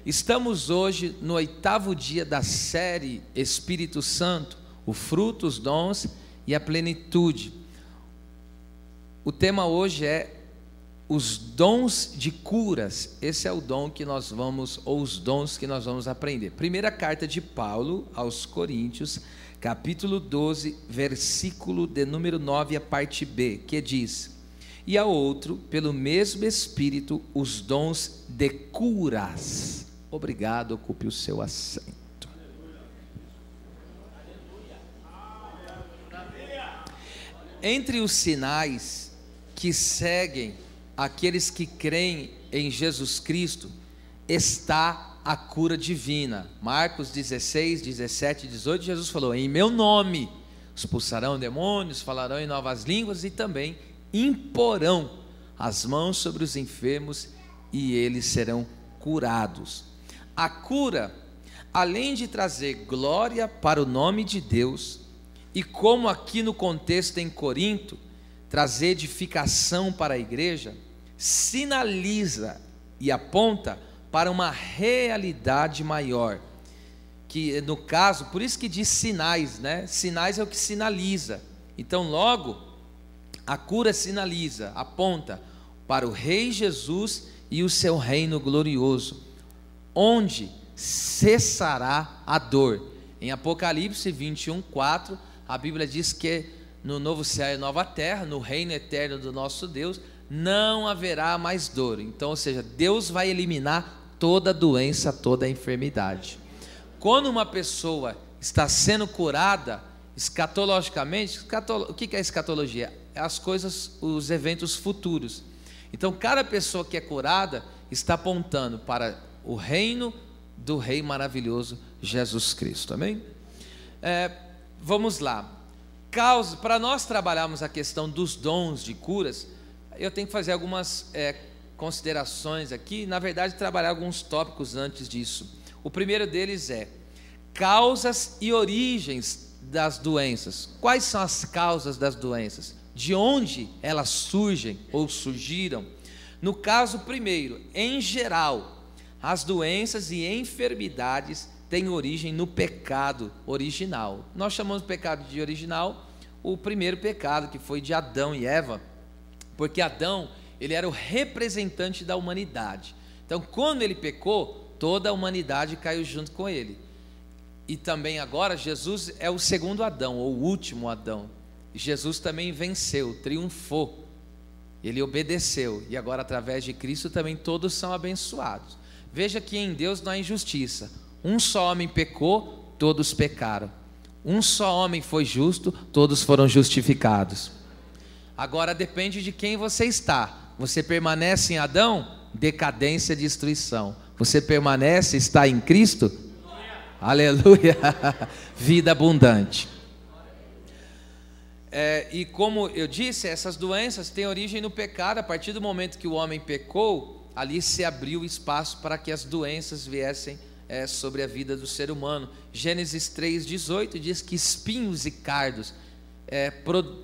Estamos hoje no 8º dia da série Espírito Santo, o fruto, os dons e a plenitude. O tema hoje é os dons de curas. Esse é o dom que nós vamos, ou os dons que nós vamos aprender. Primeira carta de Paulo aos Coríntios, capítulo 12, versículo de número 9, a parte B, que diz: e a outro, pelo mesmo Espírito, os dons de curas. Obrigado, ocupe o seu assento. Entre os sinais que seguem aqueles que creem em Jesus Cristo, está a cura divina. Marcos 16, 17 e 18, Jesus falou: em meu nome expulsarão demônios, falarão em novas línguas e também imporão as mãos sobre os enfermos e eles serão curados. A cura, além de trazer glória para o nome de Deus, e como aqui no contexto em Corinto, trazer edificação para a igreja, sinaliza e aponta para uma realidade maior, que no caso, por isso que diz sinais, né? Sinais é o que sinaliza. Então logo, a cura sinaliza, aponta para o Rei Jesus e o seu reino glorioso, onde cessará a dor. Em Apocalipse 21, 4, a Bíblia diz que no novo céu e nova terra, no reino eterno do nosso Deus, não haverá mais dor. Então, ou seja, Deus vai eliminar toda doença, toda enfermidade. Quando uma pessoa está sendo curada, escatologicamente, o que é escatologia? É as coisas, os eventos futuros. Então, cada pessoa que é curada está apontando para o reino do Rei maravilhoso Jesus Cristo, amém? Vamos lá. Para nós trabalharmos a questão dos dons de curas, eu tenho que fazer algumas considerações aqui, na verdade trabalhar alguns tópicos antes disso. O primeiro deles é causas e origens das doenças. Quais são as causas das doenças? De onde elas surgem ou surgiram? No caso primeiro, em geral, as doenças e enfermidades têm origem no pecado original. Nós chamamos de pecado de original o primeiro pecado, que foi de Adão e Eva, porque Adão, ele era o representante da humanidade. Então, quando ele pecou, toda a humanidade caiu junto com ele. E também agora, Jesus é o segundo Adão, ou o último Adão. Jesus também venceu, triunfou, ele obedeceu, e agora através de Cristo também todos são abençoados. Veja que em Deus não há injustiça. Um só homem pecou, todos pecaram. Um só homem foi justo, todos foram justificados. Agora depende de quem você está. Você permanece em Adão? Decadência e destruição. Você permanece, está em Cristo? Aleluia! Vida abundante. E como eu disse, essas doenças têm origem no pecado. A partir do momento que o homem pecou, ali se abriu espaço para que as doenças viessem sobre a vida do ser humano. Gênesis 3,18 diz que espinhos e cardos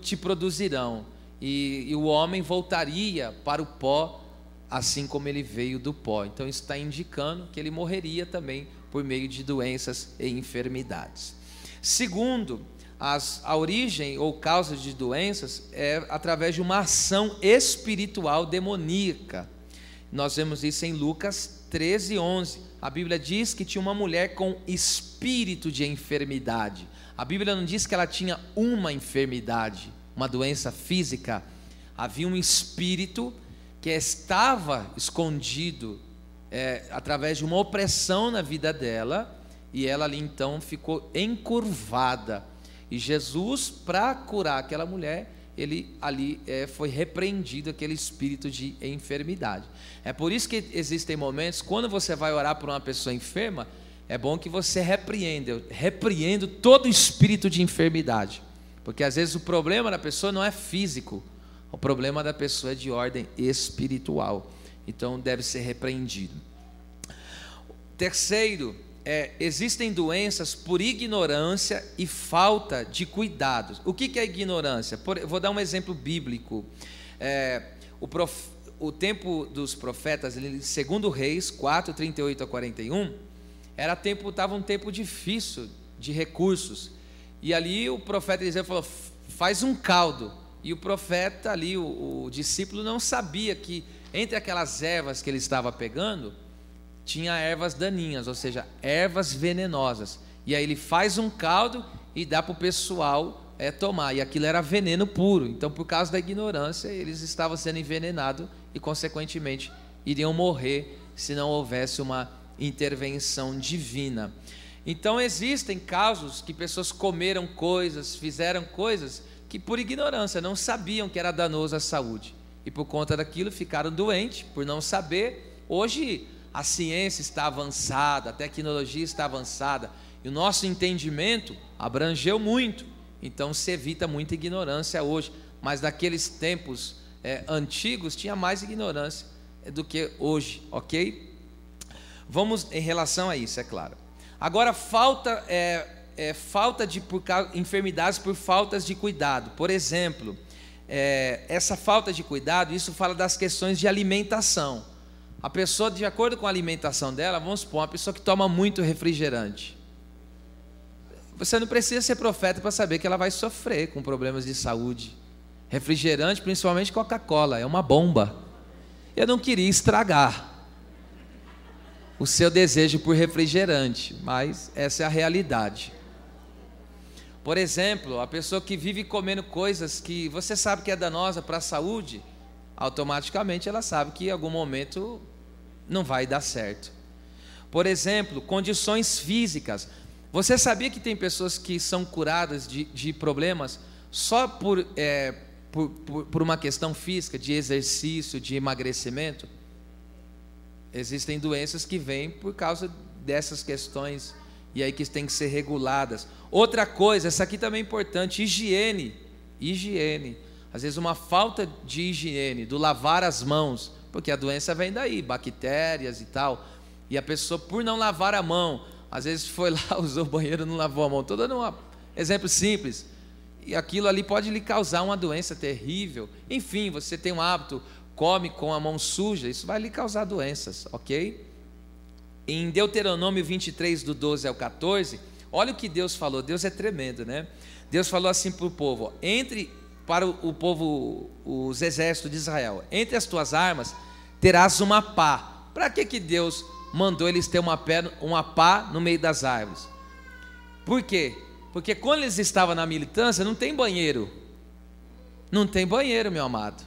te produzirão, e o homem voltaria para o pó, assim como ele veio do pó. Então isso está indicando que ele morreria também por meio de doenças e enfermidades. Segundo, a origem ou causa de doenças é através de uma ação espiritual demoníaca. Nós vemos isso em Lucas 13:11. A Bíblia diz que tinha uma mulher com espírito de enfermidade. A Bíblia não diz que ela tinha uma enfermidade, uma doença física. Havia um espírito que estava escondido através de uma opressão na vida dela, e ela ali então ficou encurvada. E Jesus, para curar aquela mulher, ele ali foi repreendido aquele espírito de enfermidade. É por isso que existem momentos, quando você vai orar por uma pessoa enferma, é bom que você repreenda. Eu repreendo todo espírito de enfermidade, porque às vezes o problema da pessoa não é físico, o problema da pessoa é de ordem espiritual, então deve ser repreendido. Terceiro, existem doenças por ignorância e falta de cuidados. O que é ignorância? Vou dar um exemplo bíblico. o tempo dos profetas, segundo Reis 4, 38 a 41, estava um tempo difícil de recursos. E ali o profeta Eliseu falou: faz um caldo. E o profeta ali, o discípulo, não sabia que entre aquelas ervas que ele estava pegando, tinha ervas daninhas, ou seja, ervas venenosas. E aí ele faz um caldo e dá para o pessoal tomar. E aquilo era veneno puro. Então, por causa da ignorância, eles estavam sendo envenenados e, consequentemente, iriam morrer se não houvesse uma intervenção divina. Então, existem casos que pessoas comeram coisas, fizeram coisas que por ignorância não sabiam que era danoso à saúde. E por conta daquilo ficaram doentes, por não saber. Hoje a ciência está avançada, a tecnologia está avançada, e o nosso entendimento abrangeu muito. Então se evita muita ignorância hoje. Mas naqueles tempos antigos tinha mais ignorância do que hoje, ok? Vamos em relação a isso, é claro. Agora, falta de enfermidades por faltas de cuidado. Por exemplo, essa falta de cuidado, isso fala das questões de alimentação. A pessoa, de acordo com a alimentação dela, vamos supor, uma pessoa que toma muito refrigerante. Você não precisa ser profeta para saber que ela vai sofrer com problemas de saúde. Refrigerante, principalmente Coca-Cola, é uma bomba. Eu não queria estragar o seu desejo por refrigerante, mas essa é a realidade. Por exemplo, a pessoa que vive comendo coisas que você sabe que é danosa para a saúde, automaticamente ela sabe que em algum momento não vai dar certo. Por exemplo, condições físicas. Você sabia que tem pessoas que são curadas de problemas só por uma questão física, de exercício, de emagrecimento? Existem doenças que vêm por causa dessas questões, e aí que têm que ser reguladas. Outra coisa, essa aqui também é importante: higiene. Às vezes uma falta de higiene, do lavar as mãos, porque a doença vem daí, bactérias e tal, e a pessoa, por não lavar a mão, às vezes foi lá, usou o banheiro, não lavou a mão. Estou dando um exemplo simples, e aquilo ali pode lhe causar uma doença terrível. Enfim, você tem um hábito, come com a mão suja, isso vai lhe causar doenças, ok? Em Deuteronômio 23, do 12 ao 14, olha o que Deus falou. Deus é tremendo, né? Deus falou assim para o povo: para o povo, os exércitos de Israel, entre as tuas armas terás uma pá. Para que Deus mandou eles ter uma pá no meio das árvores? Por quê? Porque quando eles estavam na militância, não tem banheiro. Não tem banheiro, meu amado.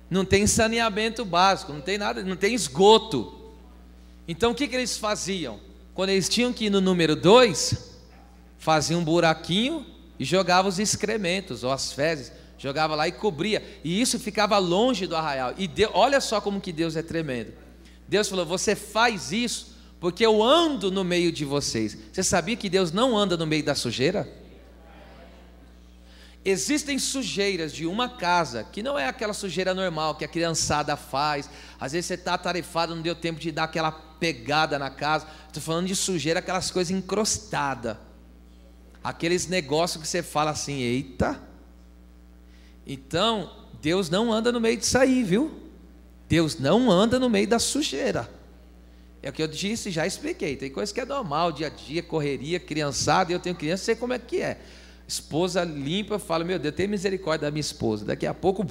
Não tem saneamento básico, não tem nada, não tem esgoto. Então o que eles faziam? Quando eles tinham que ir no número 2, faziam um buraquinho e jogavam os excrementos ou as fezes, jogava lá e cobria, e isso ficava longe do arraial. E olha só como que Deus é tremendo. Deus falou: você faz isso porque eu ando no meio de vocês. Você sabia que Deus não anda no meio da sujeira? Existem sujeiras de uma casa que não é aquela sujeira normal que a criançada faz. Às vezes você está atarefado, não deu tempo de dar aquela pegada na casa. Estou falando de sujeira, aquelas coisas encrostadas, aqueles negócios que você fala assim: eita. Então Deus não anda no meio disso aí, viu? Deus não anda no meio da sujeira. É o que eu disse, já expliquei. Tem coisa que é normal, dia a dia, correria, criançada. Eu tenho criança, sei como é que é. Esposa limpa, eu falo: meu Deus, tem misericórdia da minha esposa. Daqui a pouco,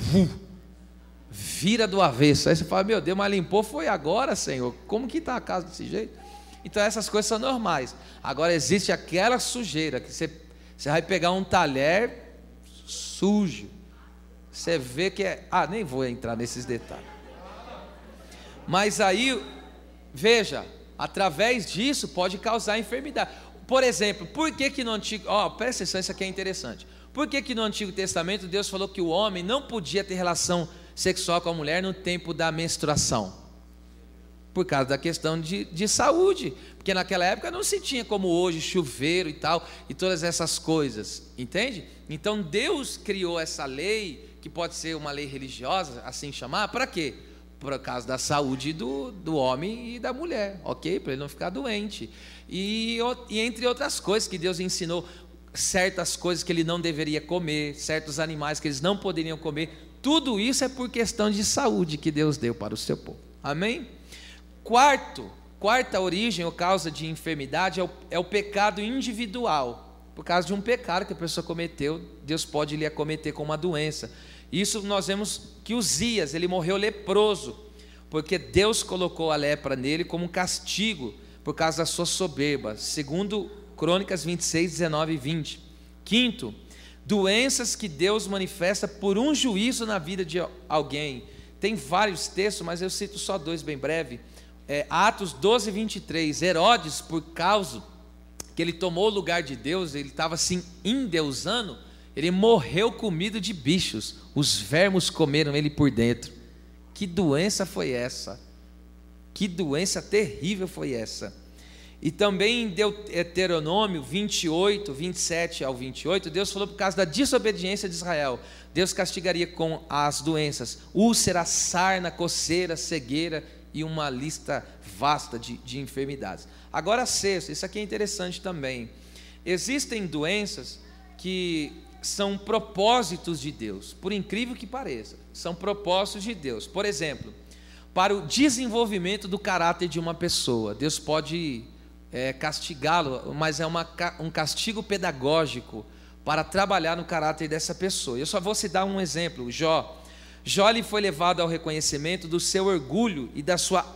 vira do avesso. Aí você fala: meu Deus, mas limpou foi agora, Senhor. Como que está a casa desse jeito? Então essas coisas são normais. Agora existe aquela sujeira que você vai pegar um talher sujo, você vê que nem vou entrar nesses detalhes. Mas aí, veja, através disso pode causar enfermidade. Por exemplo, por que no Antigo... presta atenção, isso aqui é interessante. Por que no Antigo Testamento Deus falou que o homem não podia ter relação sexual com a mulher no tempo da menstruação? Por causa da questão de saúde. Porque naquela época não se tinha como hoje, chuveiro e tal, e todas essas coisas, entende? Então Deus criou essa lei, que pode ser uma lei religiosa, assim chamar, para quê? Por causa da saúde do homem e da mulher, ok? Para ele não ficar doente. E entre outras coisas que Deus ensinou, certas coisas que ele não deveria comer, certos animais que eles não poderiam comer, Tudo isso é por questão de saúde que Deus deu para o seu povo. Amém? Quarta origem ou causa de enfermidade é o pecado individual. Por causa de um pecado que a pessoa cometeu, Deus pode lhe acometer com uma doença. Isso nós vemos que Uzias, ele morreu leproso, porque Deus colocou a lepra nele como um castigo por causa da sua soberba. Segundo Crônicas 26, 19 e 20. Quinto, doenças que Deus manifesta por um juízo na vida de alguém. Tem vários textos, mas eu cito só dois bem breve. Atos 12, 23. Herodes, por causa que ele tomou o lugar de Deus, ele estava assim endeusando, ele morreu comido de bichos. Os vermes comeram ele por dentro. Que doença foi essa? Que doença terrível foi essa? E também em Deuteronômio 28, 27 ao 28, Deus falou por causa da desobediência de Israel. Deus castigaria com as doenças: úlcera, sarna, coceira, cegueira e uma lista vasta de enfermidades. Agora, sexto, isso aqui é interessante também. Existem doenças que são propósitos de Deus, por incrível que pareça, são propósitos de Deus. Por exemplo, para o desenvolvimento do caráter de uma pessoa, Deus pode castigá-lo, mas é um castigo pedagógico para trabalhar no caráter dessa pessoa. Eu só vou citar um exemplo: Jó. Jó ele foi levado ao reconhecimento do seu orgulho e da sua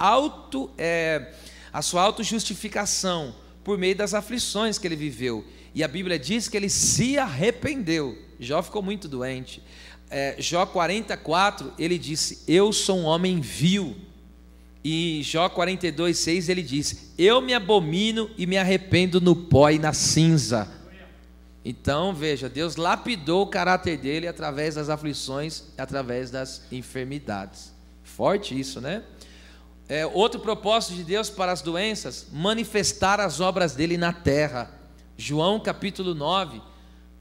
autojustificação por meio das aflições que ele viveu. E a Bíblia diz que ele se arrependeu. Jó ficou muito doente. Jó 44, ele disse: eu sou um homem vil. E Jó 42, 6, ele diz: eu me abomino e me arrependo no pó e na cinza. Então, veja, Deus lapidou o caráter dele através das aflições, através das enfermidades. Forte isso, né? Outro propósito de Deus para as doenças: manifestar as obras dele na terra. João capítulo 9,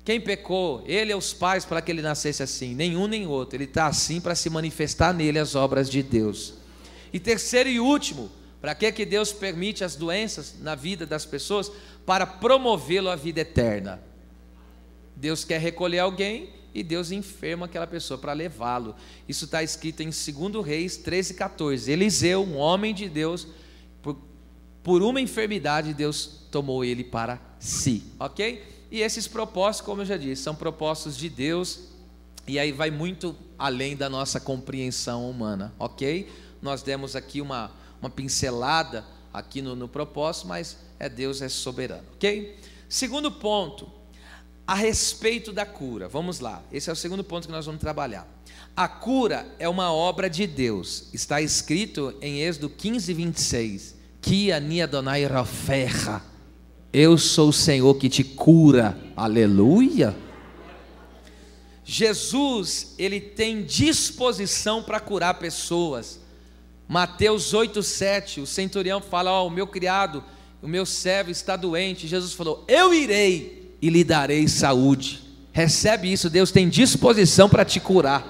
quem pecou? Ele e os pais para que ele nascesse assim? Nenhum nem outro. Ele está assim para se manifestar nele as obras de Deus. E terceiro e último, para que Deus permite as doenças na vida das pessoas? Para promovê-lo à vida eterna. Deus quer recolher alguém e Deus enferma aquela pessoa para levá-lo. Isso está escrito em 2 Reis 13, 14. Eliseu, um homem de Deus, por uma enfermidade, Deus tomou ele para si, ok? E esses propósitos, como eu já disse, são propósitos de Deus, e aí vai muito além da nossa compreensão humana, ok? Nós demos aqui uma pincelada aqui no propósito, mas Deus é soberano, ok? Segundo ponto, a respeito da cura. Vamos lá, esse é o segundo ponto que nós vamos trabalhar. A cura é uma obra de Deus. Está escrito em Êxodo 15, 26: Ki ani Adonai Raferra, eu sou o Senhor que te cura. Aleluia. Jesus, ele tem disposição para curar pessoas. Mateus 8, 7, o centurião fala: o meu criado, o meu servo está doente. Jesus falou: eu irei e lhe darei saúde. Recebe isso, Deus tem disposição para te curar.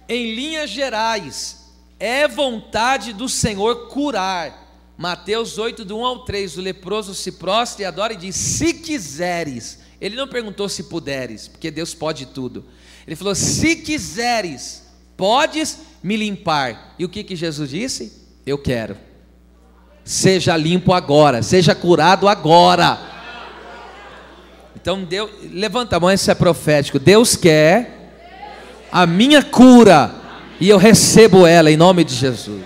Em linhas gerais, é vontade do Senhor curar. Mateus 8, do 1 ao 3, o leproso se prostra e adora e diz: se quiseres. Ele não perguntou se puderes, porque Deus pode tudo. Ele falou: se quiseres, podes me limpar. E o que Jesus disse? Eu quero. Seja limpo agora, seja curado agora. Então Deus, levanta a mão, isso é profético. Deus quer a minha cura e eu recebo ela em nome de Jesus.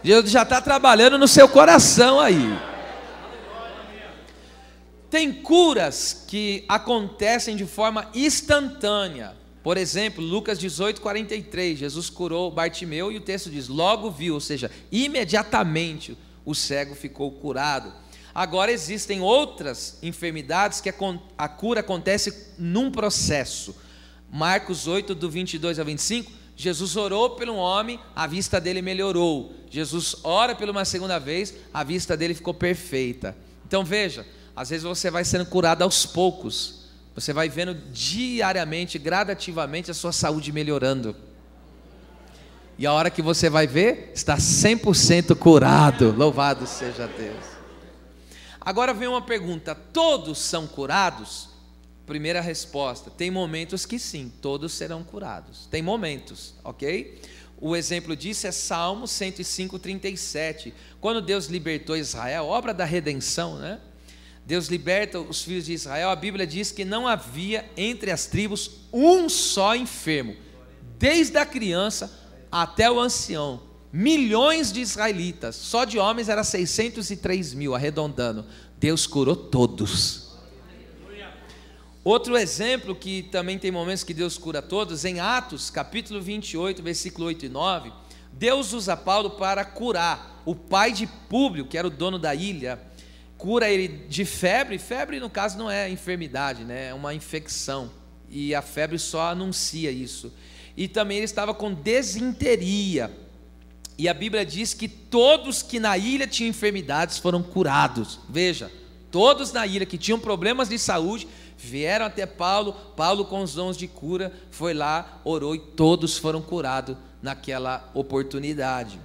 Deus já está trabalhando no seu coração aí. Tem curas que acontecem de forma instantânea. Por exemplo, Lucas 18, 43, Jesus curou Bartimeu e o texto diz: logo viu, ou seja, imediatamente o cego ficou curado. Agora existem outras enfermidades que a cura acontece num processo. Marcos 8, do 22 ao 25, Jesus orou por um homem, a vista dele melhorou. Jesus ora pela uma segunda vez, a vista dele ficou perfeita. Então veja, às vezes você vai sendo curado aos poucos. Você vai vendo diariamente, gradativamente a sua saúde melhorando. E a hora que você vai ver, está 100% curado. Louvado seja Deus. Agora vem uma pergunta: todos são curados? primeira resposta, tem momentos que sim, todos serão curados. Tem momentos, ok? O exemplo disso é Salmo 105:37. Quando Deus libertou Israel, obra da redenção, né? Deus liberta os filhos de Israel. A Bíblia diz que não havia entre as tribos um só enfermo, desde a criança até o ancião. Milhões de israelitas, só de homens era 603 mil, arredondando. Deus curou todos. Outro exemplo que também tem momentos que Deus cura todos, em Atos capítulo 28, versículo 8 e 9, Deus usa Paulo para curar o pai de Públio, que era o dono da ilha, cura ele de febre. Febre no caso não é enfermidade, né? É uma infecção, e a febre só anuncia isso. E também ele estava com desinteria, e a Bíblia diz que todos que na ilha tinham enfermidades foram curados. Veja, todos na ilha que tinham problemas de saúde vieram até Paulo. Paulo, com os dons de cura, foi lá, orou, e todos foram curados naquela oportunidade.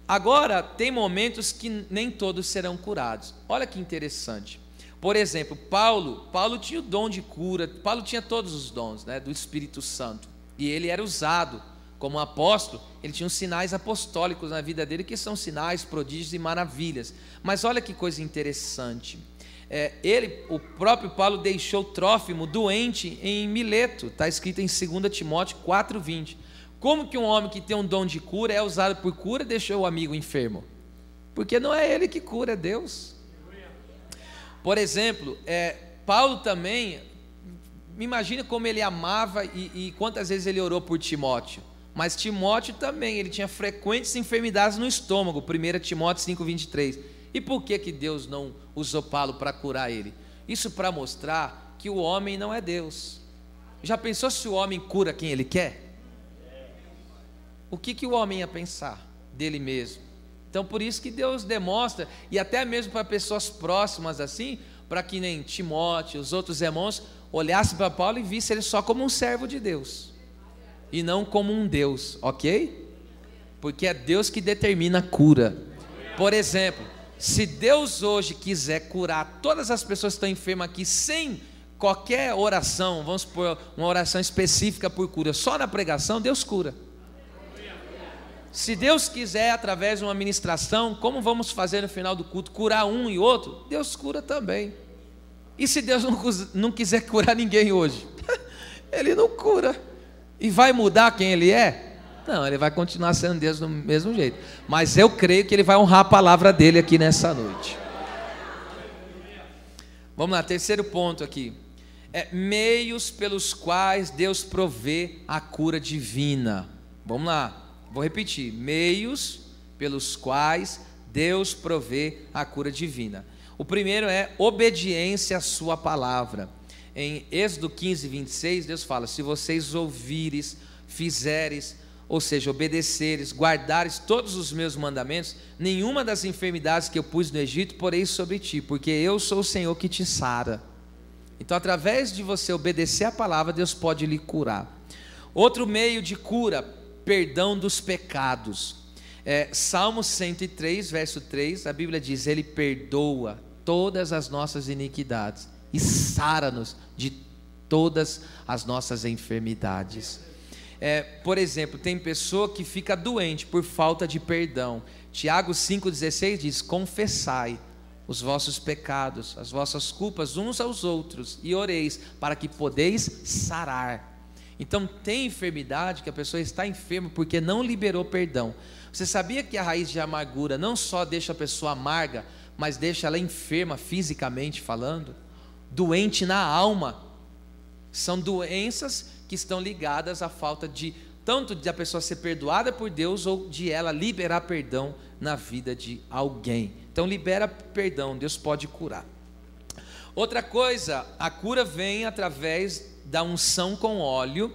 Agora, tem momentos que nem todos serão curados. Olha que interessante. Por exemplo, Paulo tinha o dom de cura. Paulo tinha todos os dons, né, do Espírito Santo, e ele era usado como apóstolo. Ele tinha os sinais apostólicos na vida dele, que são sinais, prodígios e maravilhas. Mas olha que coisa interessante. O próprio Paulo deixou Trófimo doente em Mileto. Está escrito em 2 Timóteo 4:20. Como que um homem que tem um dom de cura é usado por cura e deixou o amigo enfermo? Porque não é ele que cura, é Deus. Por exemplo, Paulo também, me imagina como ele amava e quantas vezes ele orou por Timóteo. Mas Timóteo também, ele tinha frequentes enfermidades no estômago, 1 Timóteo 5:23. E por que Deus não usou Paulo para curar ele? Isso para mostrar que o homem não é Deus. Já pensou se o homem cura quem ele quer? O que o homem ia pensar dele mesmo? Então por isso que Deus demonstra, e até mesmo para pessoas próximas assim, para que nem Timóteo, os outros irmãos, olhassem para Paulo e vissem ele só como um servo de Deus, e não como um Deus, ok? Porque é Deus que determina a cura. Por exemplo, se Deus hoje quiser curar todas as pessoas que estão enfermas aqui, sem qualquer oração, vamos supor, uma oração específica por cura, só na pregação, Deus cura. Se Deus quiser, através de uma ministração, como vamos fazer no final do culto, curar um e outro, Deus cura também. E se Deus não quiser curar ninguém hoje? Ele não cura. E vai mudar quem Ele é? Não, Ele vai continuar sendo Deus do mesmo jeito. Mas eu creio que Ele vai honrar a palavra dEle aqui nessa noite. Vamos lá, terceiro ponto aqui. Meios pelos quais Deus provê a cura divina. Vamos lá. Vou repetir, meios pelos quais Deus provê a cura divina. O primeiro é obediência à sua palavra. Em Êxodo 15:26, Deus fala: se vocês ouvires, fizeres, ou seja, obedeceres, guardares todos os meus mandamentos, nenhuma das enfermidades que eu pus no Egito porei sobre ti, porque eu sou o Senhor que te sara. Então, através de você obedecer a palavra, Deus pode lhe curar. Outro meio de cura, perdão dos pecados. Salmo 103, verso 3, a Bíblia diz: Ele perdoa todas as nossas iniquidades e sara-nos de todas as nossas enfermidades. Por exemplo, tem pessoa que fica doente por falta de perdão. Tiago 5,16 diz: confessai os vossos pecados, as vossas culpas uns aos outros, e oreis, para que podeis sarar. Então tem enfermidade que a pessoa está enferma porque não liberou perdão. Você sabia que a raiz de amargura não só deixa a pessoa amarga, mas deixa ela enferma fisicamente falando? Doente na alma. São doenças que estão ligadas à falta de, tanto de a pessoa ser perdoada por Deus, ou de ela liberar perdão na vida de alguém. Então libera perdão, Deus pode curar. Outra coisa, a cura vem através da unção com óleo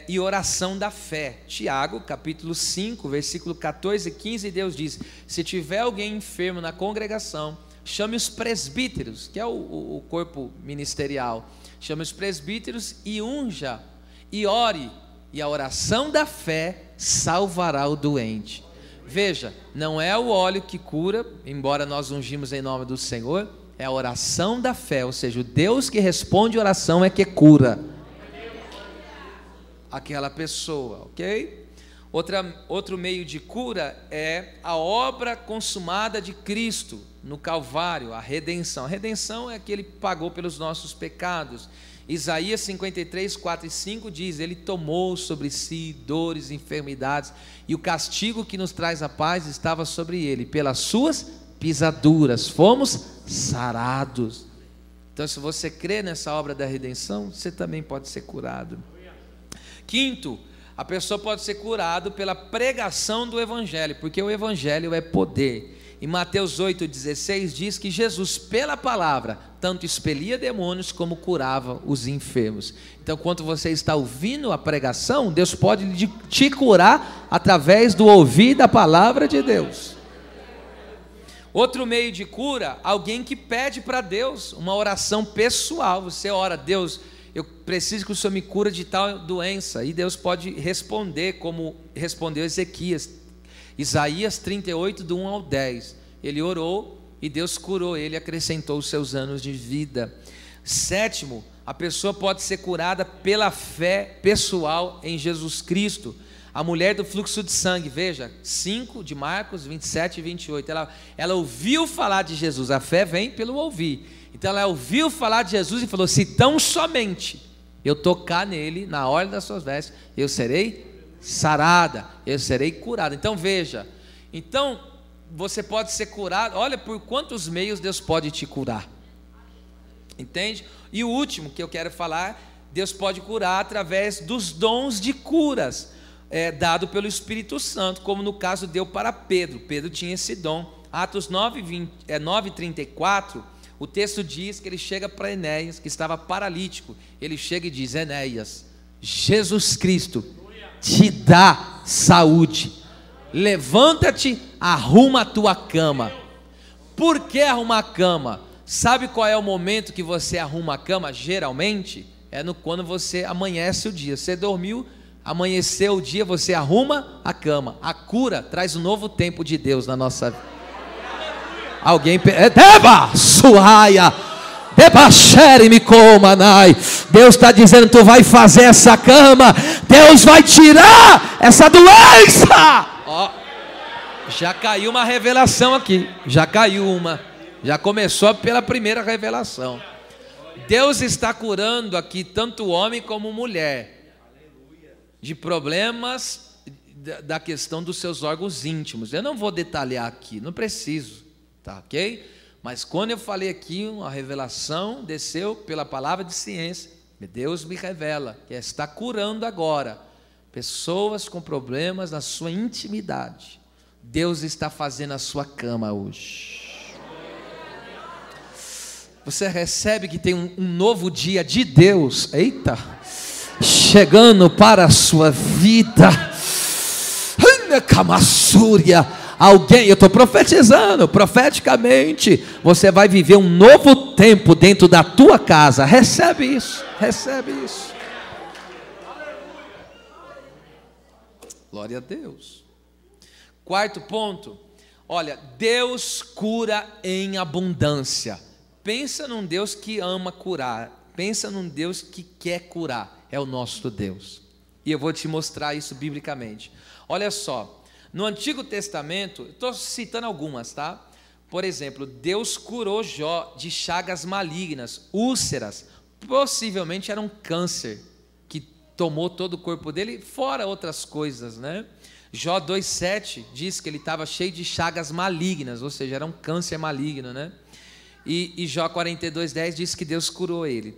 e oração da fé. Tiago, capítulo 5, versículo 14 e 15, Deus diz: se tiver alguém enfermo na congregação, chame os presbíteros, que é o corpo ministerial, chame os presbíteros e unja, e ore, e a oração da fé salvará o doente. Veja, não é o óleo que cura, embora nós ungimos em nome do Senhor, é a oração da fé, ou seja, o Deus que responde oração é que cura aquela pessoa, ok? Outro meio de cura é a obra consumada de Cristo no Calvário, a redenção. A redenção é que Ele pagou pelos nossos pecados. Isaías 53, 4 e 5 diz: Ele tomou sobre si dores, enfermidades, e o castigo que nos traz a paz estava sobre Ele. Pelas suas pisaduras fomos sarados. Então, se você crê nessa obra da redenção, você também pode ser curado. Quinto, a pessoa pode ser curada pela pregação do Evangelho, porque o Evangelho é poder. Em Mateus 8,16 diz que Jesus, pela palavra, tanto expelia demônios como curava os enfermos. Então, quando você está ouvindo a pregação, Deus pode te curar através do ouvir da palavra de Deus. Outro meio de cura, alguém que pede para Deus uma oração pessoal. Você ora: Deus, eu preciso que o Senhor me cure de tal doença, e Deus pode responder como respondeu Ezequias, Isaías 38, do 1 ao 10, ele orou e Deus curou ele, acrescentou os seus anos de vida. Sétimo, a pessoa pode ser curada pela fé pessoal em Jesus Cristo. A mulher do fluxo de sangue, veja, 5 de Marcos 27 e 28, ela ouviu falar de Jesus, a fé vem pelo ouvir. Então ela ouviu falar de Jesus e falou: se tão somente eu tocar nele, na orla das suas vestes, eu serei sarada, eu serei curada. Então veja, então você pode ser curado. Olha por quantos meios Deus pode te curar, entende? E o último que eu quero falar, Deus pode curar através dos dons de curas, dado pelo Espírito Santo, como no caso deu para Pedro. Pedro tinha esse dom. Atos 9:34, o texto diz que ele chega para Enéas, que estava paralítico. Ele chega e diz: Enéas, Jesus Cristo te dá saúde, levanta-te, arruma a tua cama. Por que arrumar a cama? Sabe qual é o momento que você arruma a cama? Geralmente quando você amanhece o dia. Você dormiu, amanheceu o dia, você arruma a cama. A cura traz um novo tempo de Deus na nossa vida. Alguém Deba suaia, Deba xere-me comanai. Deus está dizendo: tu vai fazer essa cama, Deus vai tirar essa doença. Já caiu uma revelação aqui, já começou pela primeira revelação. Deus está curando aqui tanto homem como mulher de problemas da questão dos seus órgãos íntimos. Eu não vou detalhar aqui, não preciso, tá ok? Mas quando eu falei aqui, uma revelação desceu pela palavra de ciência. Deus me revela que está curando agora pessoas com problemas na sua intimidade. Deus está fazendo a sua cama hoje. Você recebe que tem um novo dia de Deus, eita, chegando para a sua vida. Alguém, eu estou profetizando, profeticamente, você vai viver um novo tempo dentro da tua casa. Recebe isso, recebe isso. Glória a Deus. Quarto ponto, olha, Deus cura em abundância. Pensa num Deus que ama curar, pensa num Deus que quer curar, é o nosso Deus. E eu vou te mostrar isso biblicamente. Olha só, no Antigo Testamento, estou citando algumas, tá? Por exemplo, Deus curou Jó de chagas malignas, úlceras, possivelmente era um câncer que tomou todo o corpo dele, fora outras coisas, né? Jó 2,7 diz que ele estava cheio de chagas malignas, ou seja, era um câncer maligno, né? E Jó 42,10 diz que Deus curou ele.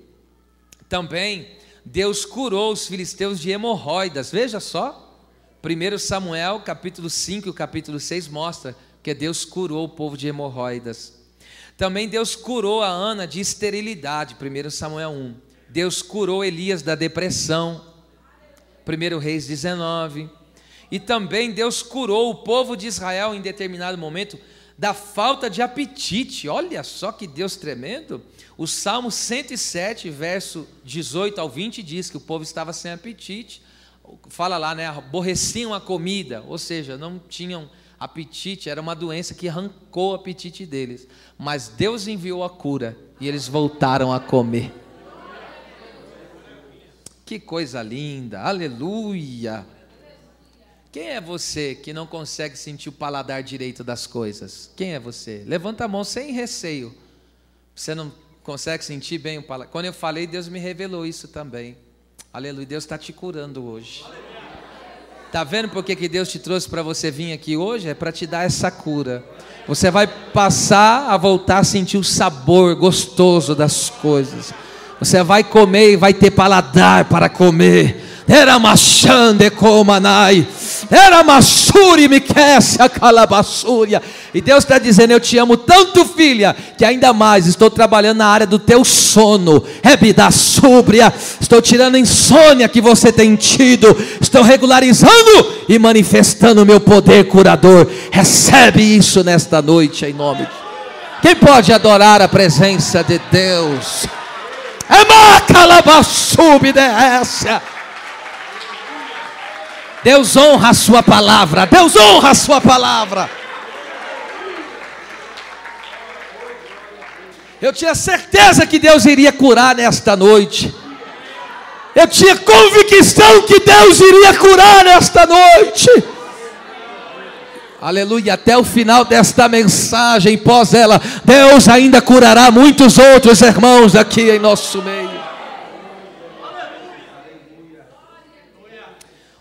Também Deus curou os filisteus de hemorroidas. Veja só, 1 Samuel capítulo 5 e capítulo 6 mostra que Deus curou o povo de hemorroidas. Também Deus curou a Ana de esterilidade, 1 Samuel 1. Deus curou Elias da depressão, 1 Reis 19. E também Deus curou o povo de Israel em determinado momento da falta de apetite. Olha só que Deus tremendo. O Salmo 107, verso 18 ao 20 diz que o povo estava sem apetite. Fala lá, né? Aborreciam a comida, ou seja, não tinham Apetite era uma doença que arrancou o apetite deles, mas Deus enviou a cura e eles voltaram a comer. Que coisa linda, aleluia! Quem é você que não consegue sentir o paladar direito das coisas? Quem é você? Levanta a mão sem receio. Você não consegue sentir bem o paladar? Quando eu falei, Deus me revelou isso também. Aleluia, Deus está te curando hoje. Está vendo por que Deus te trouxe para você vir aqui hoje? É para te dar essa cura. Você vai passar a voltar a sentir o sabor gostoso das coisas. Você vai comer e vai ter paladar para comer. Era machande comanai, era massuri miquecia calabassúria. E Deus está dizendo: eu te amo tanto, filha, que ainda mais estou trabalhando na área do teu sono. Rebida súbria, estou tirando a insônia que você tem tido. Estou regularizando e manifestando o meu poder curador. Recebe isso nesta noite em nome de... Quem pode adorar a presença de Deus? É macalabassúbia. Deus honra a sua palavra. Deus honra a sua palavra. Eu tinha certeza que Deus iria curar nesta noite. Eu tinha convicção que Deus iria curar nesta noite. Aleluia, até o final desta mensagem, pós ela, Deus ainda curará muitos outros irmãos aqui em nosso meio.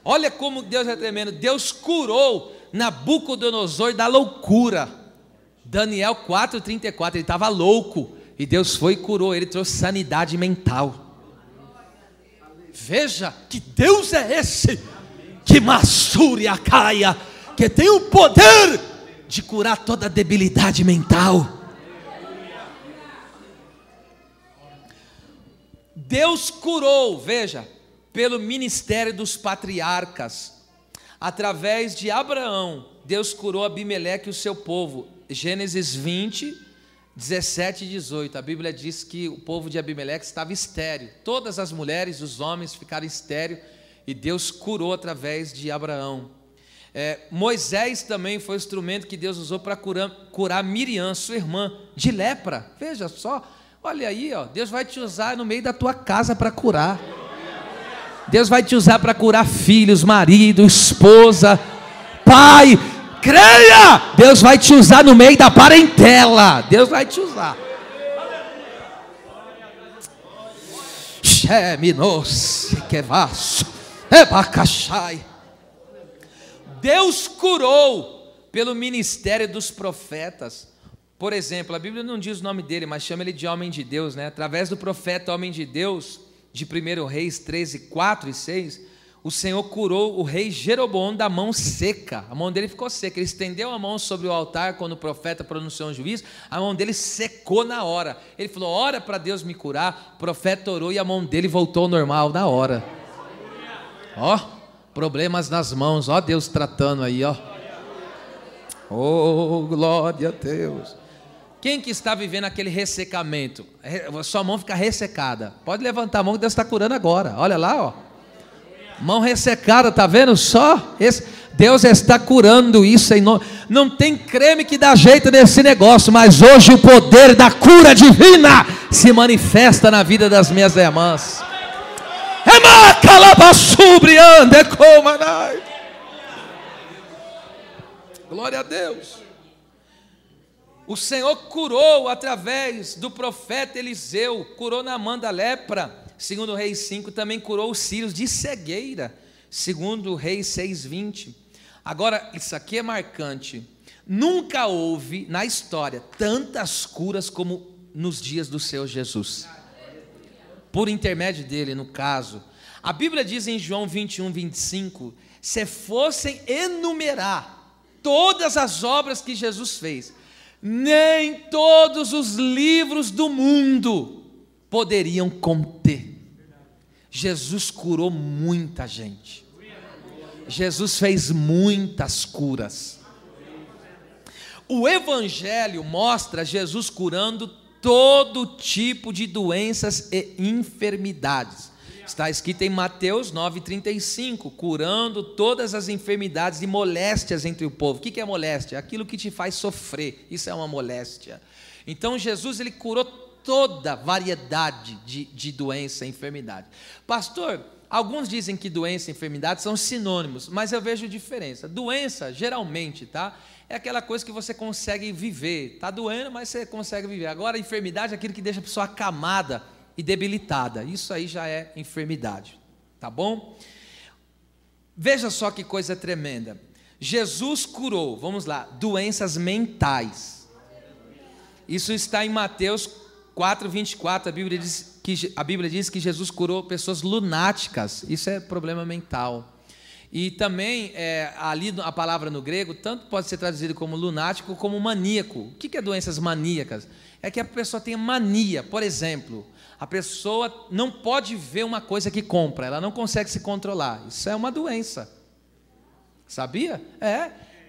Olha como Deus é tremendo. Deus curou Nabucodonosor da loucura. Daniel 4:34, ele estava louco, e Deus foi e curou, ele trouxe sanidade mental. Veja que Deus é esse, que massúria caia, que tem o poder de curar toda debilidade mental. Deus curou, veja, pelo ministério dos patriarcas, através de Abraão, Deus curou Abimeleque e o seu povo. Gênesis 20, 17 e 18, a Bíblia diz que o povo de Abimeleque estava estéril, todas as mulheres e os homens ficaram estéreis, e Deus curou através de Abraão. Moisés também foi o instrumento que Deus usou para curar Miriam, sua irmã, de lepra. Veja só, olha aí, ó, Deus vai te usar no meio da tua casa para curar. Deus vai te usar para curar filhos, marido, esposa, pai. Creia! Deus vai te usar no meio da parentela. Deus vai te usar. Deus curou pelo ministério dos profetas. Por exemplo, a Bíblia não diz o nome dele, mas chama ele de homem de Deus, né? Através do profeta homem de Deus, de 1 Reis 13, 4 e 6, o Senhor curou o rei Jeroboão da mão seca. A mão dele ficou seca. Ele estendeu a mão sobre o altar quando o profeta pronunciou um juízo. A mão dele secou na hora. Ele falou: ora para Deus me curar. O profeta orou e a mão dele voltou ao normal na hora. Ó, problemas nas mãos. Ó, Deus tratando aí, ó. Oh, glória a Deus. Quem que está vivendo aquele ressecamento? Sua mão fica ressecada. Pode levantar a mão que Deus está curando agora. Olha lá, ó. Mão ressecada, está vendo só? Deus está curando isso. Não tem creme que dá jeito nesse negócio, mas hoje o poder da cura divina se manifesta na vida das minhas irmãs. Glória a Deus. O Senhor curou através do profeta Eliseu, curou Naamã da lepra. Segundo Reis 5, também curou os sírios de cegueira. Segundo Reis 6:20. Agora, isso aqui é marcante. Nunca houve na história tantas curas como nos dias do Senhor Jesus. Por intermédio dele, no caso. A Bíblia diz em João 21:25, se fossem enumerar todas as obras que Jesus fez, nem todos os livros do mundo poderiam conter. Jesus curou muita gente. Jesus fez muitas curas. O Evangelho mostra Jesus curando todo tipo de doenças e enfermidades. Está escrito em Mateus 9,35, curando todas as enfermidades e moléstias entre o povo. O que é moléstia? Aquilo que te faz sofrer, isso é uma moléstia. Então Jesus, ele curou toda variedade de doença e enfermidade. Pastor, alguns dizem que doença e enfermidade são sinônimos, mas eu vejo diferença. Doença, geralmente, tá? É aquela coisa que você consegue viver. Está doendo, mas você consegue viver. Agora, enfermidade é aquilo que deixa a pessoa acamada e debilitada. Isso aí já é enfermidade, tá bom? Veja só que coisa tremenda. Jesus curou, vamos lá, doenças mentais. Isso está em Mateus 4,24. A Bíblia diz que Jesus curou pessoas lunáticas. Isso é problema mental. E também, ali a palavra no grego, tanto pode ser traduzido como lunático como maníaco. O que é doenças maníacas? É que a pessoa tem mania. Por exemplo, a pessoa não pode ver uma coisa que compra, ela não consegue se controlar. Isso é uma doença. Sabia?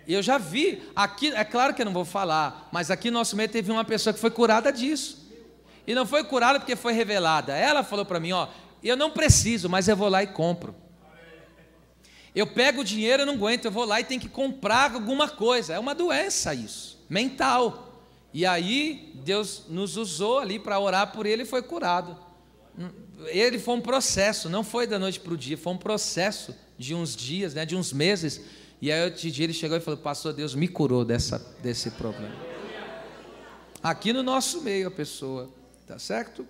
Eu já vi. Aqui, é claro que eu não vou falar, mas aqui no nosso meio teve uma pessoa que foi curada disso. E não foi curada porque foi revelada. Ela falou para mim, eu não preciso, mas eu vou lá e compro. Eu pego o dinheiro, eu não aguento, eu vou lá e tenho que comprar alguma coisa. É uma doença isso, mental. E aí Deus nos usou ali para orar por ele e foi curado. Ele foi um processo, não foi da noite para o dia, foi um processo de uns dias, de uns meses. E aí outro dia ele chegou e falou, pastor, Deus me curou desse problema. Aqui no nosso meio a pessoa, tá certo?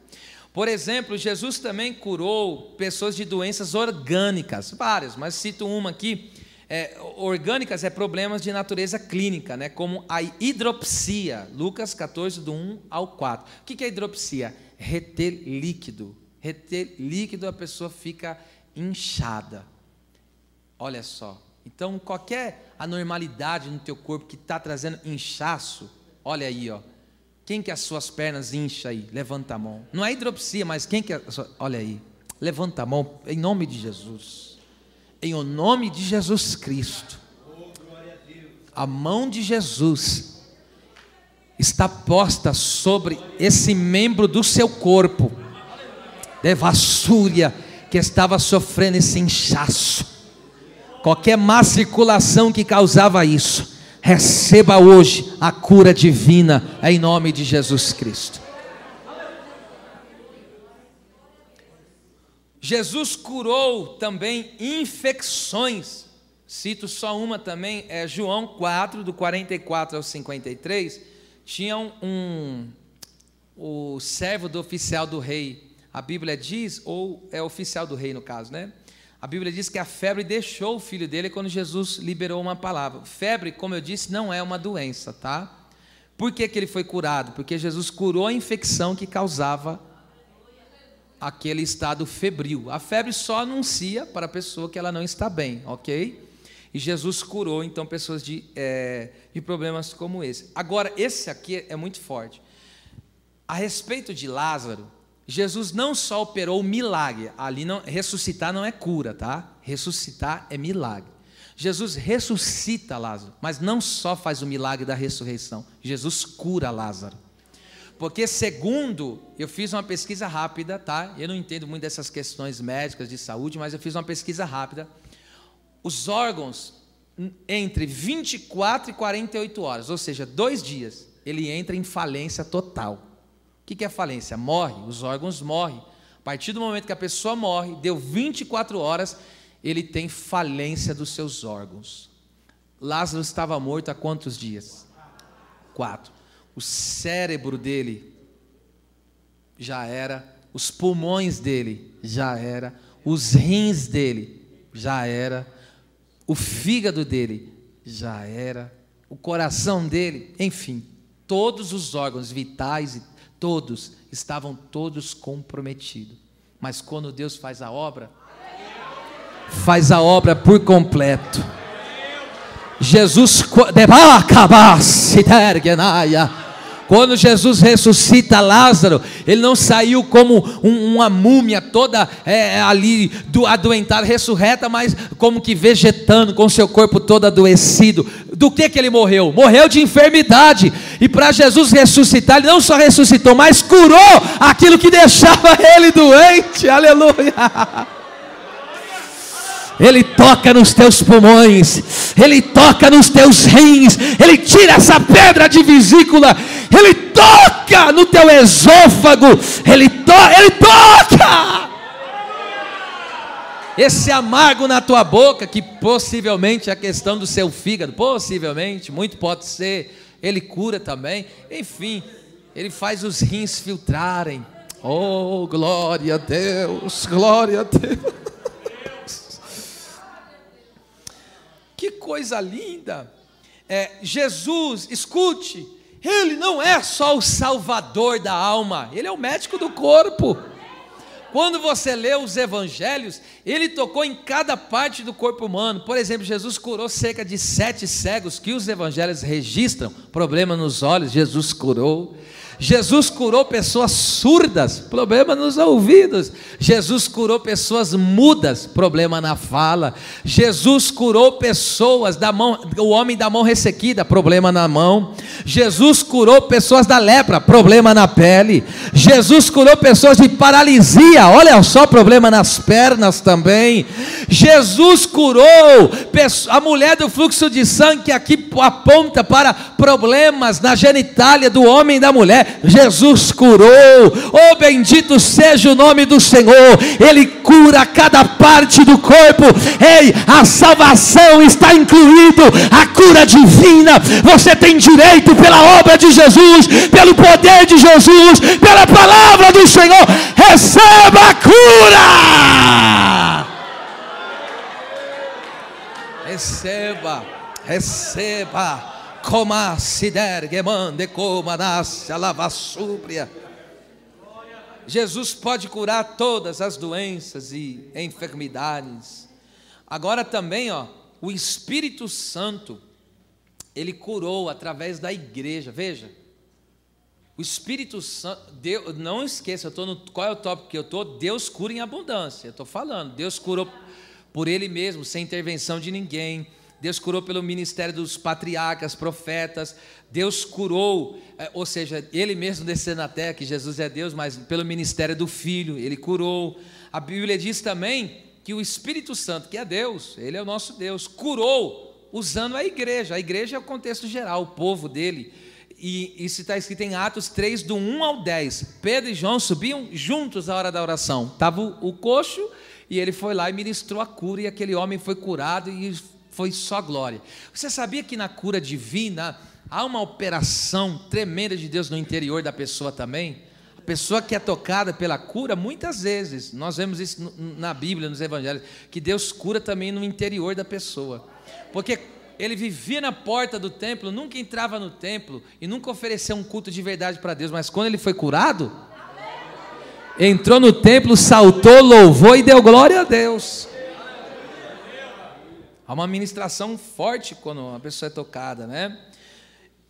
Por exemplo, Jesus também curou pessoas de doenças orgânicas, várias, mas cito uma aqui. Orgânicas é problemas de natureza clínica, como a hidropsia, Lucas 14, do 1 ao 4. O que é hidropsia? Reter líquido. Reter líquido, a pessoa fica inchada. Olha só. Então, qualquer anormalidade no teu corpo que está trazendo inchaço, olha aí, Quem que as suas pernas incha aí? Levanta a mão. Não é hidropsia, mas quem que... Olha aí. Levanta a mão, em nome de Jesus. Em o nome de Jesus Cristo. A mão de Jesus está posta sobre esse membro do seu corpo. Devassúria, que estava sofrendo esse inchaço. Qualquer má circulação que causava isso. Receba hoje a cura divina em nome de Jesus Cristo. Jesus curou também infecções. Cito só uma também, João 4, do 44 ao 53. Tinha o servo do oficial do rei. A Bíblia diz, ou é oficial do rei no caso, A Bíblia diz que a febre deixou o filho dele quando Jesus liberou uma palavra. Febre, como eu disse, não é uma doença, tá? Por que ele foi curado? Porque Jesus curou a infecção que causava aquele estado febril. A febre só anuncia para a pessoa que ela não está bem, ok? E Jesus curou, então, pessoas de problemas como esse. Agora, esse aqui é muito forte. A respeito de Lázaro, Jesus não só operou o milagre, ali ressuscitar não é cura, tá? Ressuscitar é milagre. Jesus ressuscita Lázaro, mas não só faz o milagre da ressurreição, Jesus cura Lázaro. Porque segundo, eu fiz uma pesquisa rápida, tá? Eu não entendo muito dessas questões médicas de saúde, mas eu fiz uma pesquisa rápida. Os órgãos, entre 24 e 48 horas, ou seja, 2 dias, ele entra em falência total. O que é falência? Morre, os órgãos morrem. A partir do momento que a pessoa morre, deu 24 horas, ele tem falência dos seus órgãos. Lázaro estava morto há quantos dias? 4. O cérebro dele já era, os pulmões dele já era, os rins dele já era, o fígado dele já era, o coração dele, enfim, todos os órgãos vitais, todos, estavam todos comprometidos. Mas quando Deus faz a obra por completo. Quando Jesus ressuscita Lázaro, ele não saiu como uma múmia toda ali adoentada, ressurreta, mas como que vegetando, com seu corpo todo adoecido. Do que ele morreu? Morreu de enfermidade. E para Jesus ressuscitar, Ele não só ressuscitou, mas curou aquilo que deixava Ele doente. Aleluia! Ele toca nos teus pulmões, Ele toca nos teus rins, Ele tira essa pedra de vesícula, Ele toca no teu esôfago, Ele toca esse amargo na tua boca, que possivelmente é a questão do seu fígado, possivelmente, muito pode ser, Ele cura também, enfim, Ele faz os rins filtrarem. Oh, glória a Deus, glória a Deus. Que coisa linda. Jesus, escute, Ele não é só o salvador da alma, Ele é o médico do corpo. Quando você lê os evangelhos, Ele tocou em cada parte do corpo humano. Por exemplo, Jesus curou cerca de 7 cegos, que os evangelhos registram, problema nos olhos, Jesus curou. Jesus curou pessoas surdas, problema nos ouvidos. Jesus curou pessoas mudas, problema na fala. Jesus curou pessoas o homem da mão ressequida, problema na mão. Jesus curou pessoas da lepra, problema na pele. Jesus curou pessoas de paralisia, olha só, problema nas pernas também. Jesus curou a mulher do fluxo de sangue, que aqui aponta para problemas na genitália do homem e da mulher. Jesus curou. Oh, bendito seja o nome do Senhor. Ele cura cada parte do corpo. Ei, a salvação está incluído, a cura divina. Você tem direito pela obra de Jesus, pelo poder de Jesus, pela palavra do Senhor. Receba a cura. Receba. Coma sider gemande coma nasce lava súpria. Jesus pode curar todas as doenças e enfermidades. Agora também, o Espírito Santo, Ele curou através da igreja. Veja, o Espírito Santo, Deus, não esqueça, qual é o tópico que eu estou? Deus cura em abundância. Eu estou falando, Deus curou por Ele mesmo, sem intervenção de ninguém. Deus curou pelo ministério dos patriarcas, profetas. Deus curou, ou seja, Ele mesmo descendo na terra, que Jesus é Deus, mas pelo ministério do Filho, Ele curou. A Bíblia diz também que o Espírito Santo, que é Deus, Ele é o nosso Deus, curou usando a igreja. A igreja é o contexto geral, o povo dele. E isso está escrito em Atos 3, do 1 ao 10. Pedro e João subiam juntos à hora da oração. Estava o coxo e ele foi lá e ministrou a cura, e aquele homem foi curado e foi só glória. Você sabia que na cura divina há uma operação tremenda de Deus no interior da pessoa também? A pessoa que é tocada pela cura, muitas vezes, nós vemos isso na Bíblia, nos evangelhos, que Deus cura também no interior da pessoa. Porque ele vivia na porta do templo, nunca entrava no templo e nunca ofereceu um culto de verdade para Deus, mas quando ele foi curado, entrou no templo, saltou, louvou e deu glória a Deus. Há uma ministração forte quando uma pessoa é tocada, né?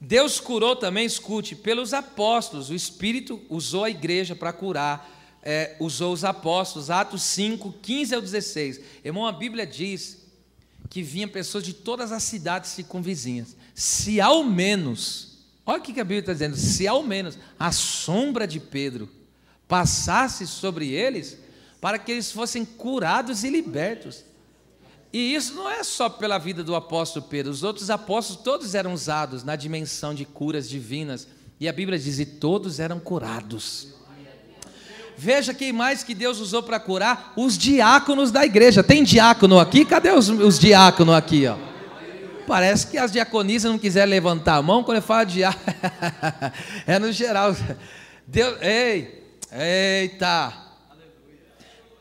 Deus curou também, escute, pelos apóstolos. O Espírito usou a igreja para curar, usou os apóstolos. Atos 5, 15 ao 16. Irmão, a Bíblia diz que vinham pessoas de todas as cidades circunvizinhas. Se ao menos, olha o que a Bíblia está dizendo, se ao menos a sombra de Pedro passasse sobre eles, para que eles fossem curados e libertos. E isso não é só pela vida do apóstolo Pedro. Os outros apóstolos todos eram usados na dimensão de curas divinas. E a Bíblia diz, e todos eram curados. Veja quem mais que Deus usou para curar: os diáconos da igreja. Tem diácono aqui? Cadê os diáconos aqui? Ó? Parece que as diaconisas não quiserem levantar a mão quando eu falo diácono. É no geral. Deus, eita!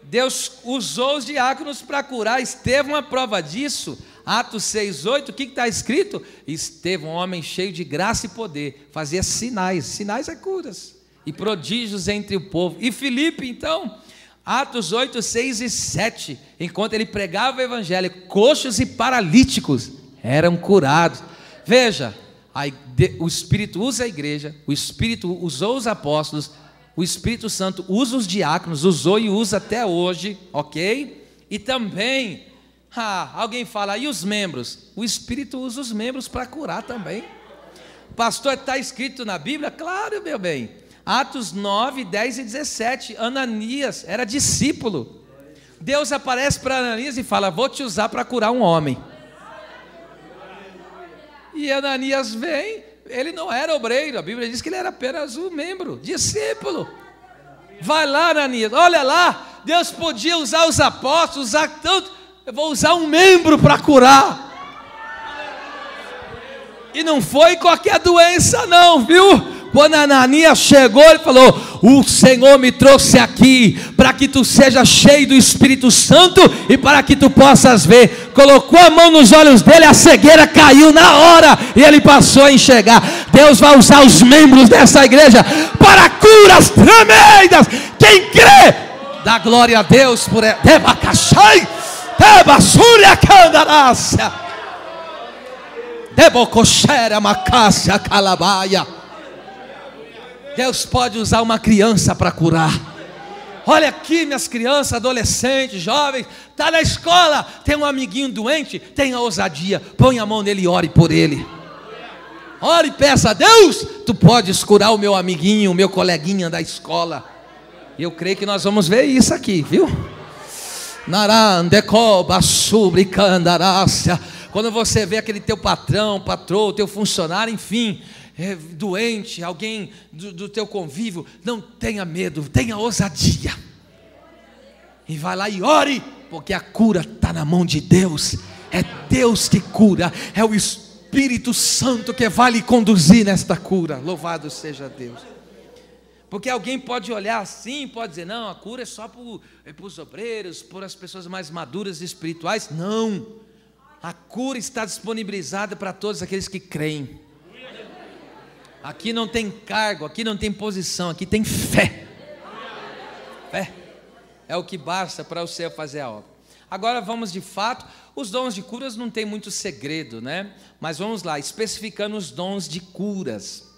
Deus usou os diáconos para curar. Estevão é a prova disso. Atos 6:8, o que está escrito? Estevão, um homem cheio de graça e poder, fazia sinais é curas, e prodígios entre o povo. E Filipe, então, Atos 8, 6 e 7, enquanto ele pregava o evangelho, coxos e paralíticos eram curados. Veja, o Espírito usa a igreja, o Espírito usou os apóstolos, o Espírito Santo usa os diáconos, usou e usa até hoje, ok? E também, alguém fala, e os membros? O Espírito usa os membros para curar também. Pastor, está escrito na Bíblia? Claro, meu bem. Atos 9, 10 e 17. Ananias era discípulo. Deus aparece para Ananias e fala: vou te usar para curar um homem. E Ananias vem, ele não era obreiro, a Bíblia diz que ele era apenas um membro, discípulo. Vai lá, Ananias, olha lá, Deus podia usar os apóstolos, usar tanto, eu vou usar um membro para curar. E não foi qualquer doença não, viu? Quando Ananias chegou, ele falou: o Senhor me trouxe aqui para que tu seja cheio do Espírito Santo e para que tu possas ver. Colocou a mão nos olhos dele, a cegueira caiu na hora e ele passou a enxergar. Deus vai usar os membros dessa igreja para curas tremendas. Quem crê, dá glória a Deus por ela. Deus pode usar uma criança para curar. Olha aqui, minhas crianças, adolescentes, jovens, está na escola, tem um amiguinho doente, tenha ousadia, põe a mão nele e ore por ele. Ore e peça a Deus: tu podes curar o meu amiguinho, o meu coleguinha da escola. E eu creio que nós vamos ver isso aqui, viu? Quando você vê aquele teu patrão, patroa, teu funcionário, enfim, doente, alguém do teu convívio, não tenha medo, tenha ousadia. E vai lá e ore, porque a cura está na mão de Deus. É Deus que cura, é o Espírito Santo que vai lhe conduzir nesta cura. Louvado seja Deus. Porque alguém pode olhar assim, pode dizer: não, a cura é só para os obreiros, para as pessoas mais maduras e espirituais. Não, a cura está disponibilizada para todos aqueles que creem. Aqui não tem cargo, aqui não tem posição, aqui tem fé. Fé é o que basta para o Senhor fazer a obra. Agora vamos de fato, os dons de curas não tem muito segredo, né? Mas vamos lá, especificando os dons de curas.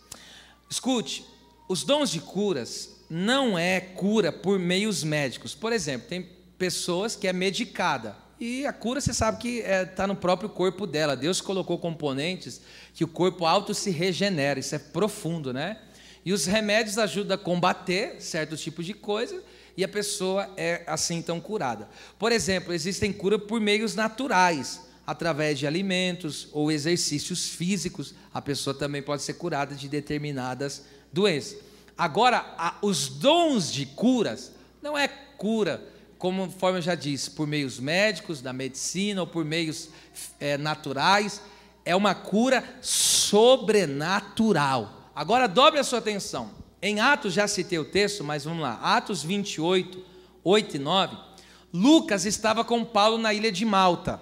Escute, os dons de curas não é cura por meios médicos. Por exemplo, tem pessoas que é medicada. E a cura, você sabe que está no próprio corpo dela. Deus colocou componentes que o corpo auto se regenera. Isso é profundo, né? E os remédios ajudam a combater certo tipo de coisa, e a pessoa é assim então curada. Por exemplo, existem curas por meios naturais, através de alimentos ou exercícios físicos. A pessoa também pode ser curada de determinadas doenças. Agora, os dons de curas não é cura, conforme eu já disse, por meios médicos, da medicina, ou por meios naturais. É uma cura sobrenatural. Agora dobre a sua atenção. Em Atos, já citei o texto, mas vamos lá. Atos 28, 8 e 9. Lucas estava com Paulo na ilha de Malta.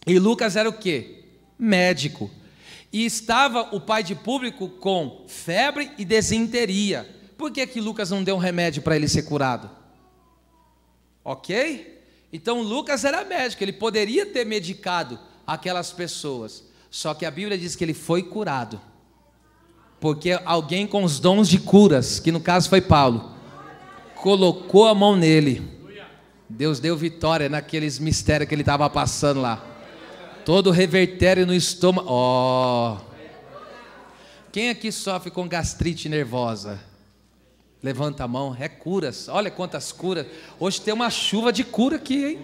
E Lucas era o quê? Médico. E estava o pai de público com febre e desinteria. Por que Lucas não deu um remédio para ele ser curado? Ok? Então Lucas era médico, ele poderia ter medicado aquelas pessoas. Só que a Bíblia diz que ele foi curado. Porque alguém com os dons de curas, que no caso foi Paulo, colocou a mão nele. Deus deu vitória naqueles mistérios que ele estava passando lá. Todo revertério no estômago. Quem aqui sofre com gastrite nervosa? Levanta a mão. É curas. Olha quantas curas. Hoje tem uma chuva de cura aqui, hein?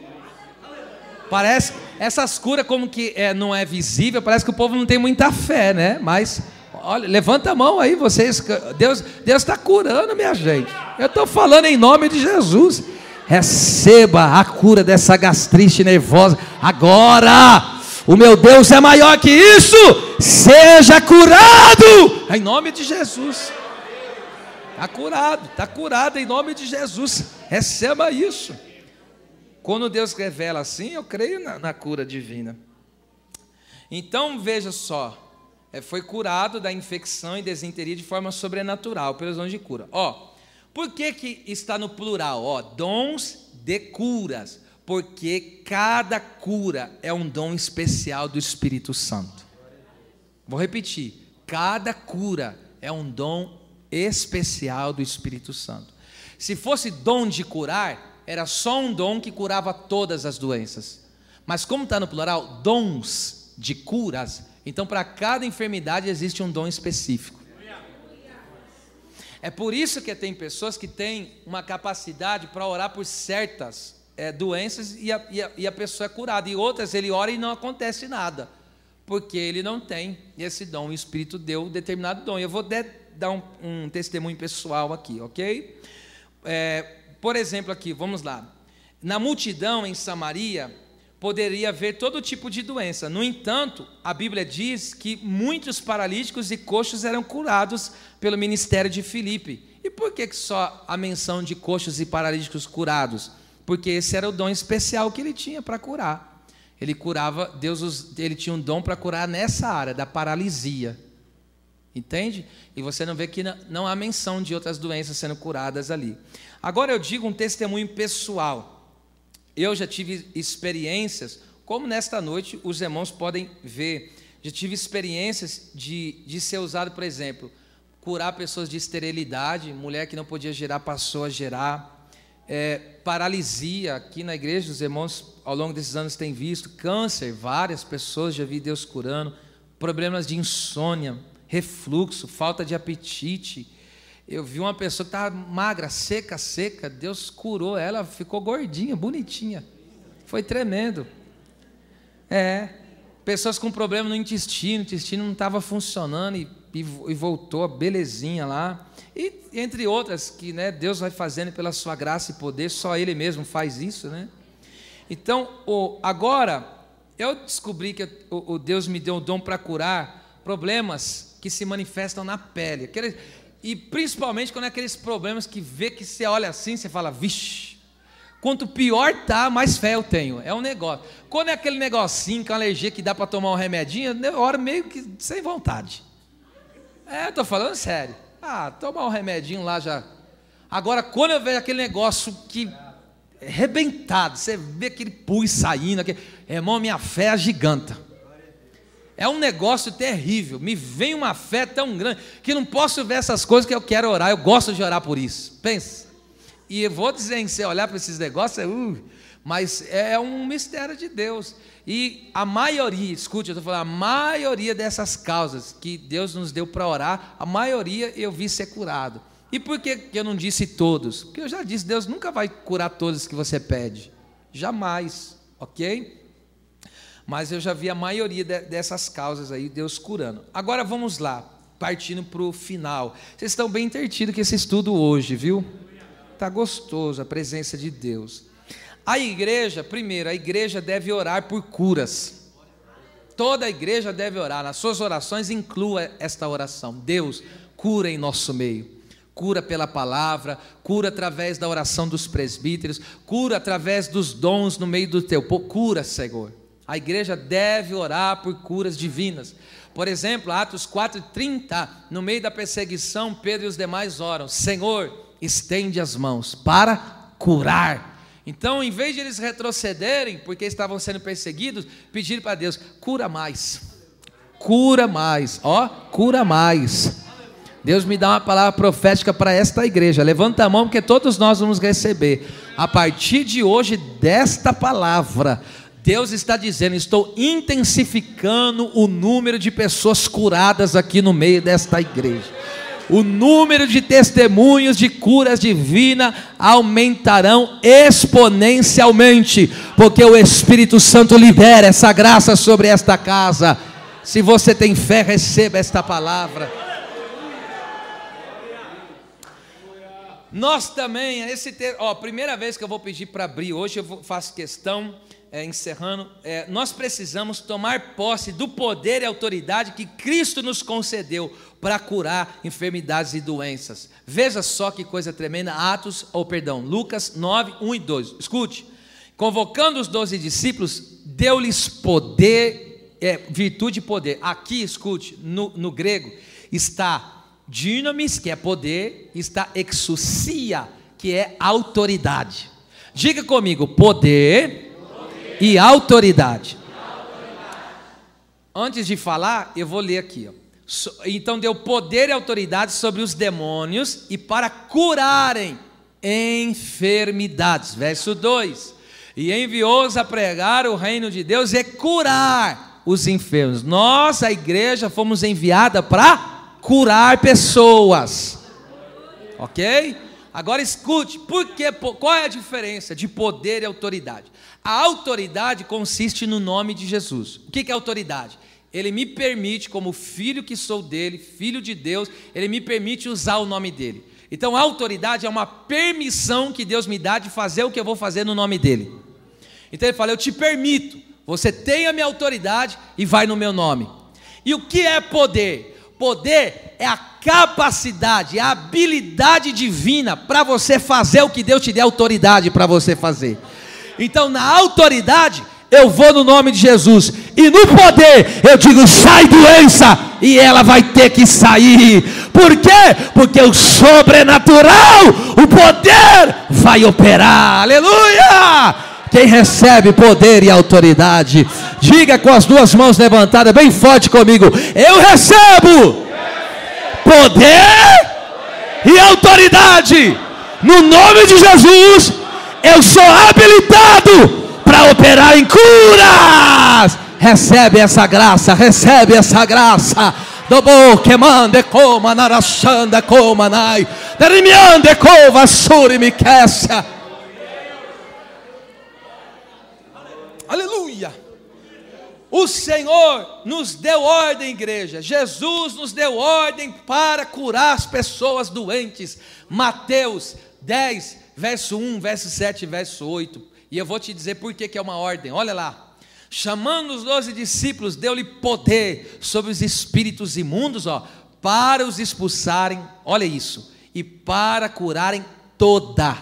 Parece, essas curas como que não é visível, parece que o povo não tem muita fé, né? Mas, olha, levanta a mão aí, vocês. Deus está curando, minha gente. Eu estou falando em nome de Jesus. Receba a cura dessa gastrite nervosa agora. O meu Deus é maior que isso. Seja curado em nome de Jesus. Está curado em nome de Jesus. Receba isso. Quando Deus revela assim, eu creio na cura divina. Então veja só, foi curado da infecção e desinteria de forma sobrenatural, pelos dons de cura. Por que está no plural? Dons de curas. Porque cada cura é um dom especial do Espírito Santo. Vou repetir, cada cura é um dom especial do Espírito Santo. Se fosse dom de curar, era só um dom que curava todas as doenças. Mas como está no plural, dons de curas, Então, para cada enfermidade existe um dom específico. É por isso que tem pessoas que têm uma capacidade para orar por certas doenças e a pessoa é curada. E outras ele ora e não acontece nada, porque ele não tem esse dom. O Espírito deu um determinado dom. Eu vou dar um testemunho pessoal aqui, ok? Por exemplo aqui, vamos lá. Na multidão em Samaria, poderia haver todo tipo de doença. No entanto, a Bíblia diz que muitos paralíticos e coxos eram curados pelo ministério de Filipe. E por que só a menção de coxos e paralíticos curados? Porque esse era o dom especial que ele tinha para curar. Ele curava, ele tinha um dom para curar nessa área da paralisia. Entende? E você não vê que não há menção de outras doenças sendo curadas ali. Agora eu digo um testemunho pessoal. Eu já tive experiências, como nesta noite os irmãos podem ver, já tive experiências de ser usado, por exemplo, curar pessoas de esterilidade, mulher que não podia gerar passou a gerar, paralisia, aqui na igreja os irmãos ao longo desses anos têm visto, câncer, várias pessoas já vi Deus curando, problemas de insônia, refluxo, falta de apetite. Eu vi uma pessoa que estava magra, seca, Deus curou ela, ficou gordinha, bonitinha. Foi tremendo. Pessoas com problema no intestino, o intestino não estava funcionando e voltou a belezinha lá. E entre outras que Deus vai fazendo pela sua graça e poder, só Ele mesmo faz isso, né? Então, agora, eu descobri que o Deus me deu o dom para curar problemas que se manifestam na pele. E principalmente quando é aqueles problemas que vê que você olha assim, você fala, vixe, quanto pior tá, mais fé eu tenho. É um negócio. Quando é aquele negocinho com alergia que dá para tomar um remedinho, eu oro meio que sem vontade. Estou falando sério. Tomar um remedinho lá já. Agora, quando eu vejo aquele negócio que é arrebentado, você vê aquele pus saindo, irmão, minha fé é agiganta. É um negócio terrível, me vem uma fé tão grande, que não posso ver essas coisas que eu quero orar, eu gosto de orar por isso, pensa. E eu vou dizer, em você olhar para esses negócios, mas é um mistério de Deus. E a maioria, escute, eu estou falando, a maioria dessas causas que Deus nos deu para orar, a maioria eu vi ser curado. E por que eu não disse todos? Porque eu já disse, Deus nunca vai curar todos que você pede, jamais, ok? Mas eu já vi a maioria dessas causas aí, Deus curando. Agora vamos lá, partindo para o final. Vocês estão bem entretidos com esse estudo hoje, viu? Está gostoso a presença de Deus. A igreja, primeiro, a igreja deve orar por curas. Toda a igreja deve orar. Nas suas orações, inclua esta oração. Deus, cura em nosso meio. Cura pela palavra, cura através da oração dos presbíteros, cura através dos dons no meio do teu povo. Cura, Senhor. A igreja deve orar por curas divinas. Por exemplo, Atos 4:30, no meio da perseguição, Pedro e os demais oram, Senhor, estende as mãos para curar. Então, em vez de eles retrocederem, porque estavam sendo perseguidos, pediram para Deus, cura mais, cura mais, cura mais. Deus me dá uma palavra profética para esta igreja, levanta a mão porque todos nós vamos receber. A partir de hoje, desta palavra, Deus está dizendo, estou intensificando o número de pessoas curadas aqui no meio desta igreja. O número de testemunhos de curas divinas aumentarão exponencialmente, porque o Espírito Santo libera essa graça sobre esta casa. Se você tem fé, receba esta palavra. Nós também, primeira vez que eu vou pedir para abrir hoje, eu faço questão, encerrando, nós precisamos tomar posse do poder e autoridade que Cristo nos concedeu para curar enfermidades e doenças. Veja só que coisa tremenda, Lucas 9, 1 e 2, escute, convocando os 12 discípulos, deu-lhes poder, virtude e poder. Aqui, escute, no grego, está dynamis, que é poder, está exousia, que é autoridade. Diga comigo, poder e autoridade. Antes de falar, eu vou ler aqui. Então deu poder e autoridade sobre os demônios e para curarem enfermidades. Verso 2. E enviou-os a pregar o reino de Deus e curar os enfermos. Nós, a igreja, fomos enviada para curar pessoas. Ok? Agora escute, qual é a diferença de poder e autoridade? A autoridade consiste no nome de Jesus. O que é autoridade? Ele me permite, como filho que sou dele, filho de Deus, ele me permite usar o nome dele. Então a autoridade é uma permissão que Deus me dá de fazer o que eu vou fazer no nome dele. Então ele fala, eu te permito, você tem a minha autoridade e vai no meu nome. E o que é poder? Poder é a capacidade, a habilidade divina para você fazer o que Deus te deu autoridade para você fazer. Então na autoridade eu vou no nome de Jesus, e no poder eu digo, sai doença, e ela vai ter que sair. Por quê? Porque o sobrenatural, o poder vai operar. Aleluia! Quem recebe poder e autoridade, diga com as duas mãos levantadas bem forte comigo, eu recebo poder e autoridade no nome de Jesus. Eu sou habilitado para operar em curas. Recebe essa graça, recebe essa graça. Dobo que mande coma narachanda coma nai, derimiande cova suri miquecia. Aleluia. O Senhor nos deu ordem, igreja. Jesus nos deu ordem para curar as pessoas doentes. Mateus 10, verso 1, verso 7, verso 8. E eu vou te dizer por que é uma ordem. Olha lá. Chamando os 12 discípulos, deu-lhe poder sobre os espíritos imundos, para os expulsarem, olha isso, e para curarem toda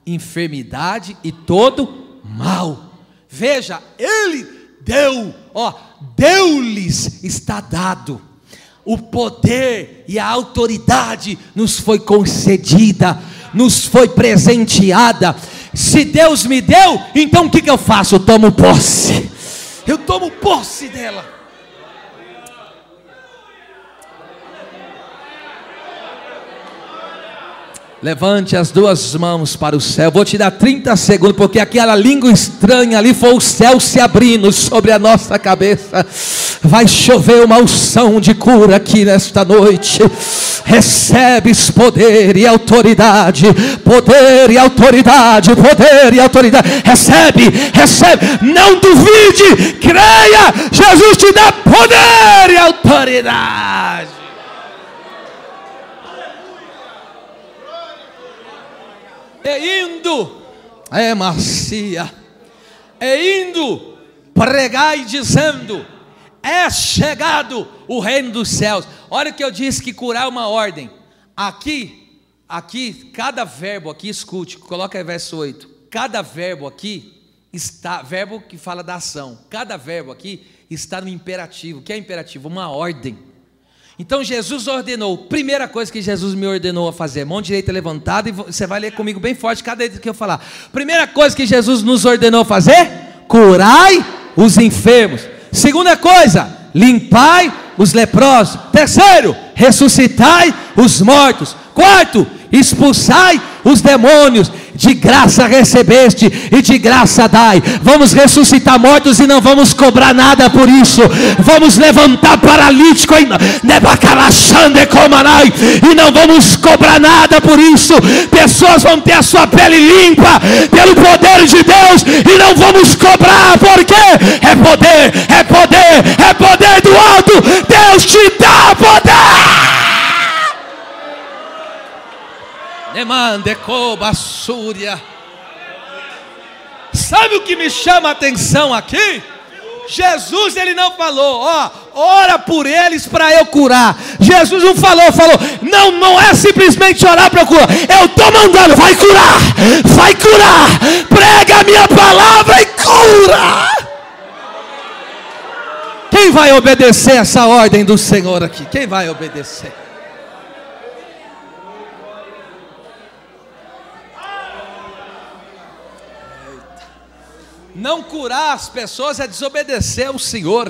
enfermidade e todo mal. Veja, ele deu, deu-lhes, está dado. O poder e a autoridade nos foi concedida, nos foi presenteada. Se Deus me deu, então o que eu faço? Eu tomo posse. Eu tomo posse dela. Levante as duas mãos para o céu. Vou te dar 30 segundos, porque aquela língua estranha ali foi o céu se abrindo sobre a nossa cabeça. Vai chover uma unção de cura aqui nesta noite. Recebes poder e autoridade. Poder e autoridade. Poder e autoridade. Recebe, recebe. Não duvide, creia. Jesus te dá poder e autoridade. E indo, Macia, e indo, pregai dizendo, é chegado o reino dos céus. Olha o que eu disse, que curar é uma ordem. Aqui, cada verbo aqui, escute, coloca aí verso 8. Cada verbo aqui está, verbo que fala da ação. Cada verbo aqui está no imperativo. O que é imperativo? Uma ordem. Então Jesus ordenou, primeira coisa que Jesus me ordenou a fazer, mão direita levantada, e você vai ler comigo bem forte cada vez que eu falar. Primeira coisa que Jesus nos ordenou fazer, curai os enfermos. Segunda coisa, limpai os leprosos. Terceiro, ressuscitai os mortos. Quarto, expulsai os demônios. De graça recebeste e de graça dai. Vamos ressuscitar mortos e não vamos cobrar nada por isso. Vamos levantar paralítico e não vamos cobrar nada por isso. Pessoas vão ter a sua pele limpa pelo poder de Deus e não vamos cobrar, porque é poder, é poder, é poder do alto. Deus te dá poder. Sabe o que me chama a atenção aqui? Jesus, ele não falou, ora por eles para eu curar. Jesus não falou, não é simplesmente orar para eu curar. Eu estou mandando, vai curar, prega a minha palavra e cura. Quem vai obedecer essa ordem do Senhor aqui? Quem vai obedecer? Não curar as pessoas é desobedecer ao Senhor.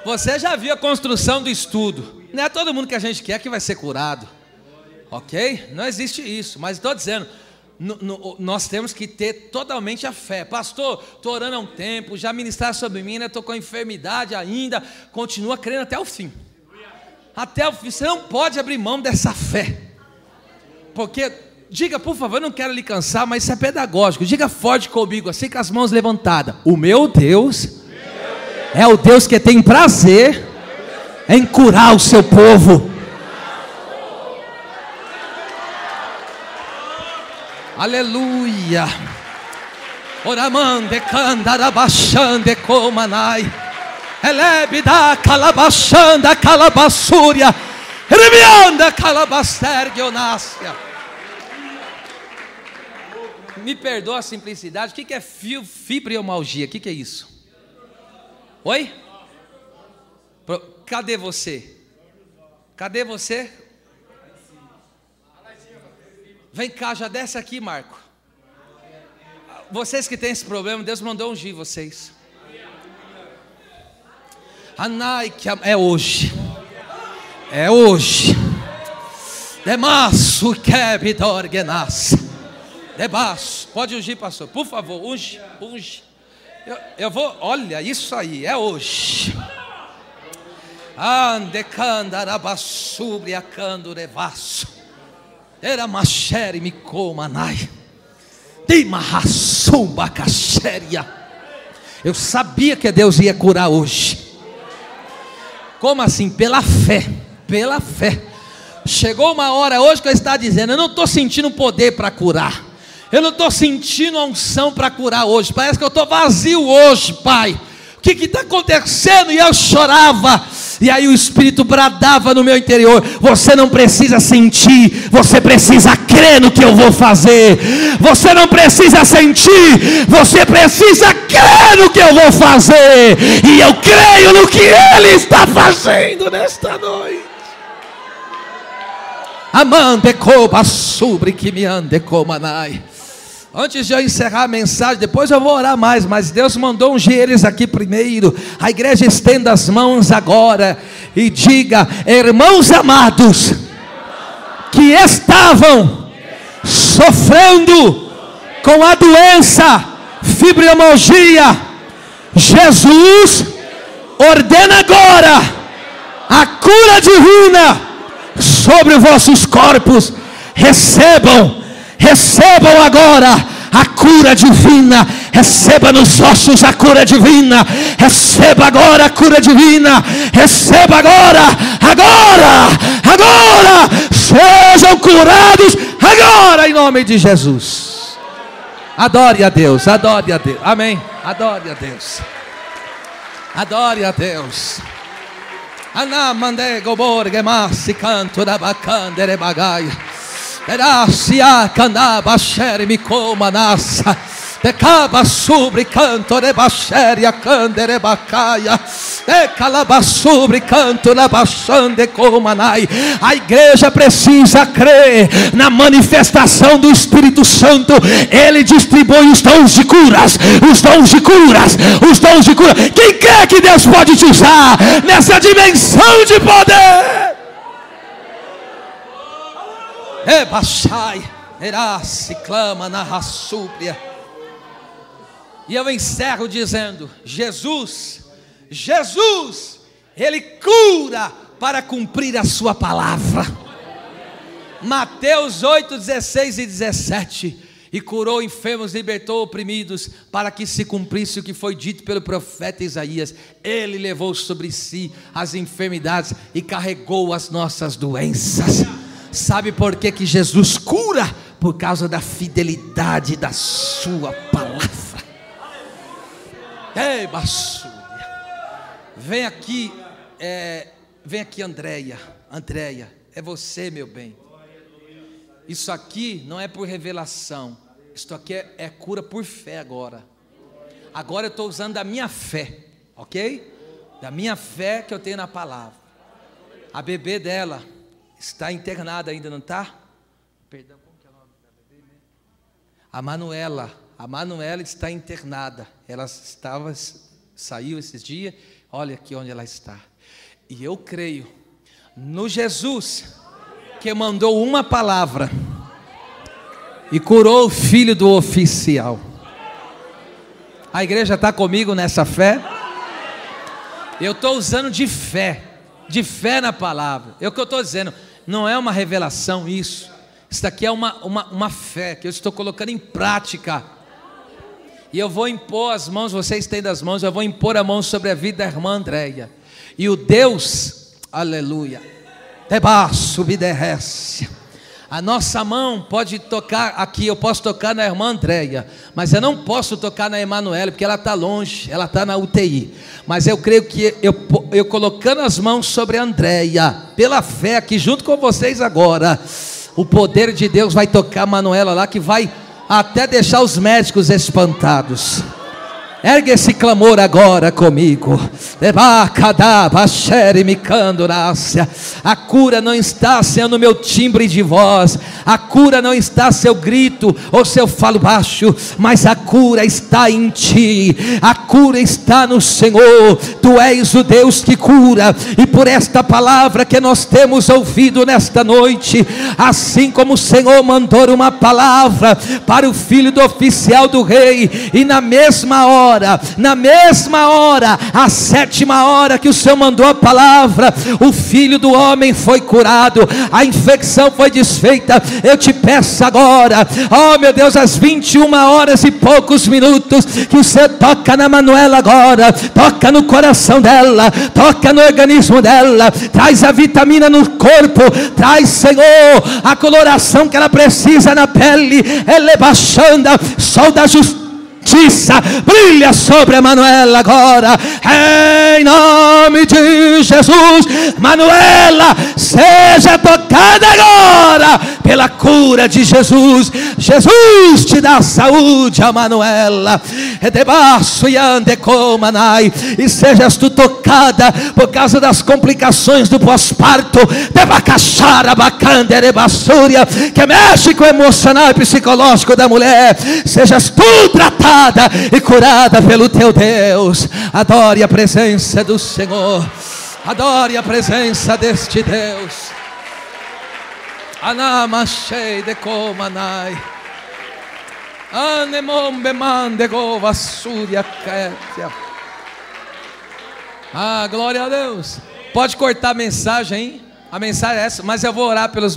Você já viu a construção do estudo. Não é todo mundo que a gente quer que vai ser curado. Ok? Não existe isso. Mas estou dizendo, nós temos que ter totalmente a fé. Pastor, estou orando há um tempo, já ministraram sobre mim, estou com enfermidade ainda. Continua crendo até o fim. Até o fim. Você não pode abrir mão dessa fé. Porque, diga por favor, eu não quero lhe cansar, mas isso é pedagógico. Diga forte comigo, assim com as mãos levantadas: o meu Deus é o Deus que tem prazer em curar o seu povo. Aleluia. Oramande candarabachande comanai. Elebida calabachanda calabassúria. Rebianda calabastergionácia. Me perdoa a simplicidade. O que é fibromialgia? O que é isso? Oi? Cadê você? Cadê você? Vem cá, já desce aqui, Marco. Vocês que têm esse problema, Deus mandou ungir vocês. Anai, é hoje. É hoje. Demasso quebidorgenas. Debaixo. Pode ungir, pastor. Por favor, unge. Eu vou, olha, isso aí, é hoje. Ande candarabassubre a candurevasso. Era machere me comanai. De marrassumba caxéria. Eu sabia que Deus ia curar hoje. Como assim? Pela fé. Pela fé. Chegou uma hora hoje que eu estava dizendo: eu não estou sentindo poder para curar. Eu não estou sentindo a unção para curar hoje. Parece que eu estou vazio hoje, Pai. O que está acontecendo? E eu chorava. E aí o Espírito bradava no meu interior: você não precisa sentir, você precisa crer no que eu vou fazer. Você não precisa sentir, você precisa crer no que eu vou fazer. E eu creio no que Ele está fazendo nesta noite. Amande coba sobre que me ande comanai. Antes de eu encerrar a mensagem, depois eu vou orar mais, mas Deus mandou ungir eles aqui primeiro. A igreja estenda as mãos agora e diga: irmãos amados, que estavam sofrendo com a doença fibromialgia, Jesus ordena agora a cura divina sobre os vossos corpos. Recebam agora a cura divina. Receba nos ossos a cura divina. Receba agora a cura divina. Receba agora. Sejam curados agora em nome de Jesus. Adore a Deus. Amém. Adore a Deus. Adore a Deus. Ana mandego borge massi canto da bacandere bagaia. Gracia canaba xere mi comanassa. Decaba sobre canto de baxéria candere bacaia. Decalaba sobre canto na baixande comanai. A igreja precisa crer na manifestação do Espírito Santo. Ele distribui os dons de curas. Quem crê que Deus pode te usar nessa dimensão de poder? Ebaixai, erasse, clama na raçúpria. E eu encerro dizendo: Jesus, Ele cura para cumprir a sua palavra. Mateus 8, 16 e 17. E curou enfermos, libertou oprimidos, para que se cumprisse o que foi dito pelo profeta Isaías. Ele levou sobre si as enfermidades e carregou as nossas doenças. Sabe por que Jesus cura? Por causa da fidelidade da sua palavra. Ei, Bassúria. Vem aqui, Andréia, é você, meu bem. Isso aqui não é por revelação. Isso aqui é cura por fé agora. Agora eu estou usando da minha fé, ok? Da minha fé que eu tenho na palavra. A bebê dela está internada ainda, não está? Perdão, como que é o nome da bebê mesmo? A Manuela está internada. Ela saiu esses dias. Olha aqui onde ela está. E eu creio no Jesus que mandou uma palavra e curou o filho do oficial. A igreja está comigo nessa fé? Eu estou usando de fé na palavra. É o que eu estou dizendo, não é uma revelação isso. Isso daqui é uma fé que eu estou colocando em prática. E eu vou impor as mãos, vocês têm das mãos, eu vou impor a mão sobre a vida da irmã Andréia. E o Deus, aleluia, debaixo me derrece. A nossa mão pode tocar aqui, eu posso tocar na irmã Andréia, mas eu não posso tocar na Emanuele, porque ela está longe, ela está na UTI. Mas eu creio que eu colocando as mãos sobre a Andréia, pela fé aqui junto com vocês agora, o poder de Deus vai tocar a Manuela lá, que vai até deixar os médicos espantados. Ergue esse clamor agora comigo. A cura não está sendo meu timbre de voz, a cura não está seu grito ou seu falo baixo, mas a cura está em ti, a cura está no Senhor. Tu és o Deus que cura, e por esta palavra que nós temos ouvido nesta noite, assim como o Senhor mandou uma palavra para o filho do oficial do rei, e na mesma hora, a 7ª hora que o Senhor mandou a palavra, o filho do homem foi curado, a infecção foi desfeita. Eu te peço agora, oh meu Deus, às 21 horas e poucos minutos, que o Senhor toca na Manuela agora, toca no coração dela, toca no organismo dela, traz a vitamina no corpo, traz, Senhor, a coloração que ela precisa na pele, elebaixando, sol da justiça, brilha sobre a Manuela agora, em nome de Jesus. Manuela, seja tocada agora pela cura de Jesus. Jesus te dá saúde, a Manuela, e sejas tu tocada por causa das complicações do pós-parto, que mexe com o emocional e psicológico da mulher. Sejas tu tratada e curada pelo teu Deus. Adore a presença do Senhor, adore a presença deste Deus. Anamashei de Komanai, Anemombe Mandego Vasúria Kétia. Ah, glória a Deus. Pode cortar a mensagem, hein? A mensagem é essa, mas eu vou orar pelos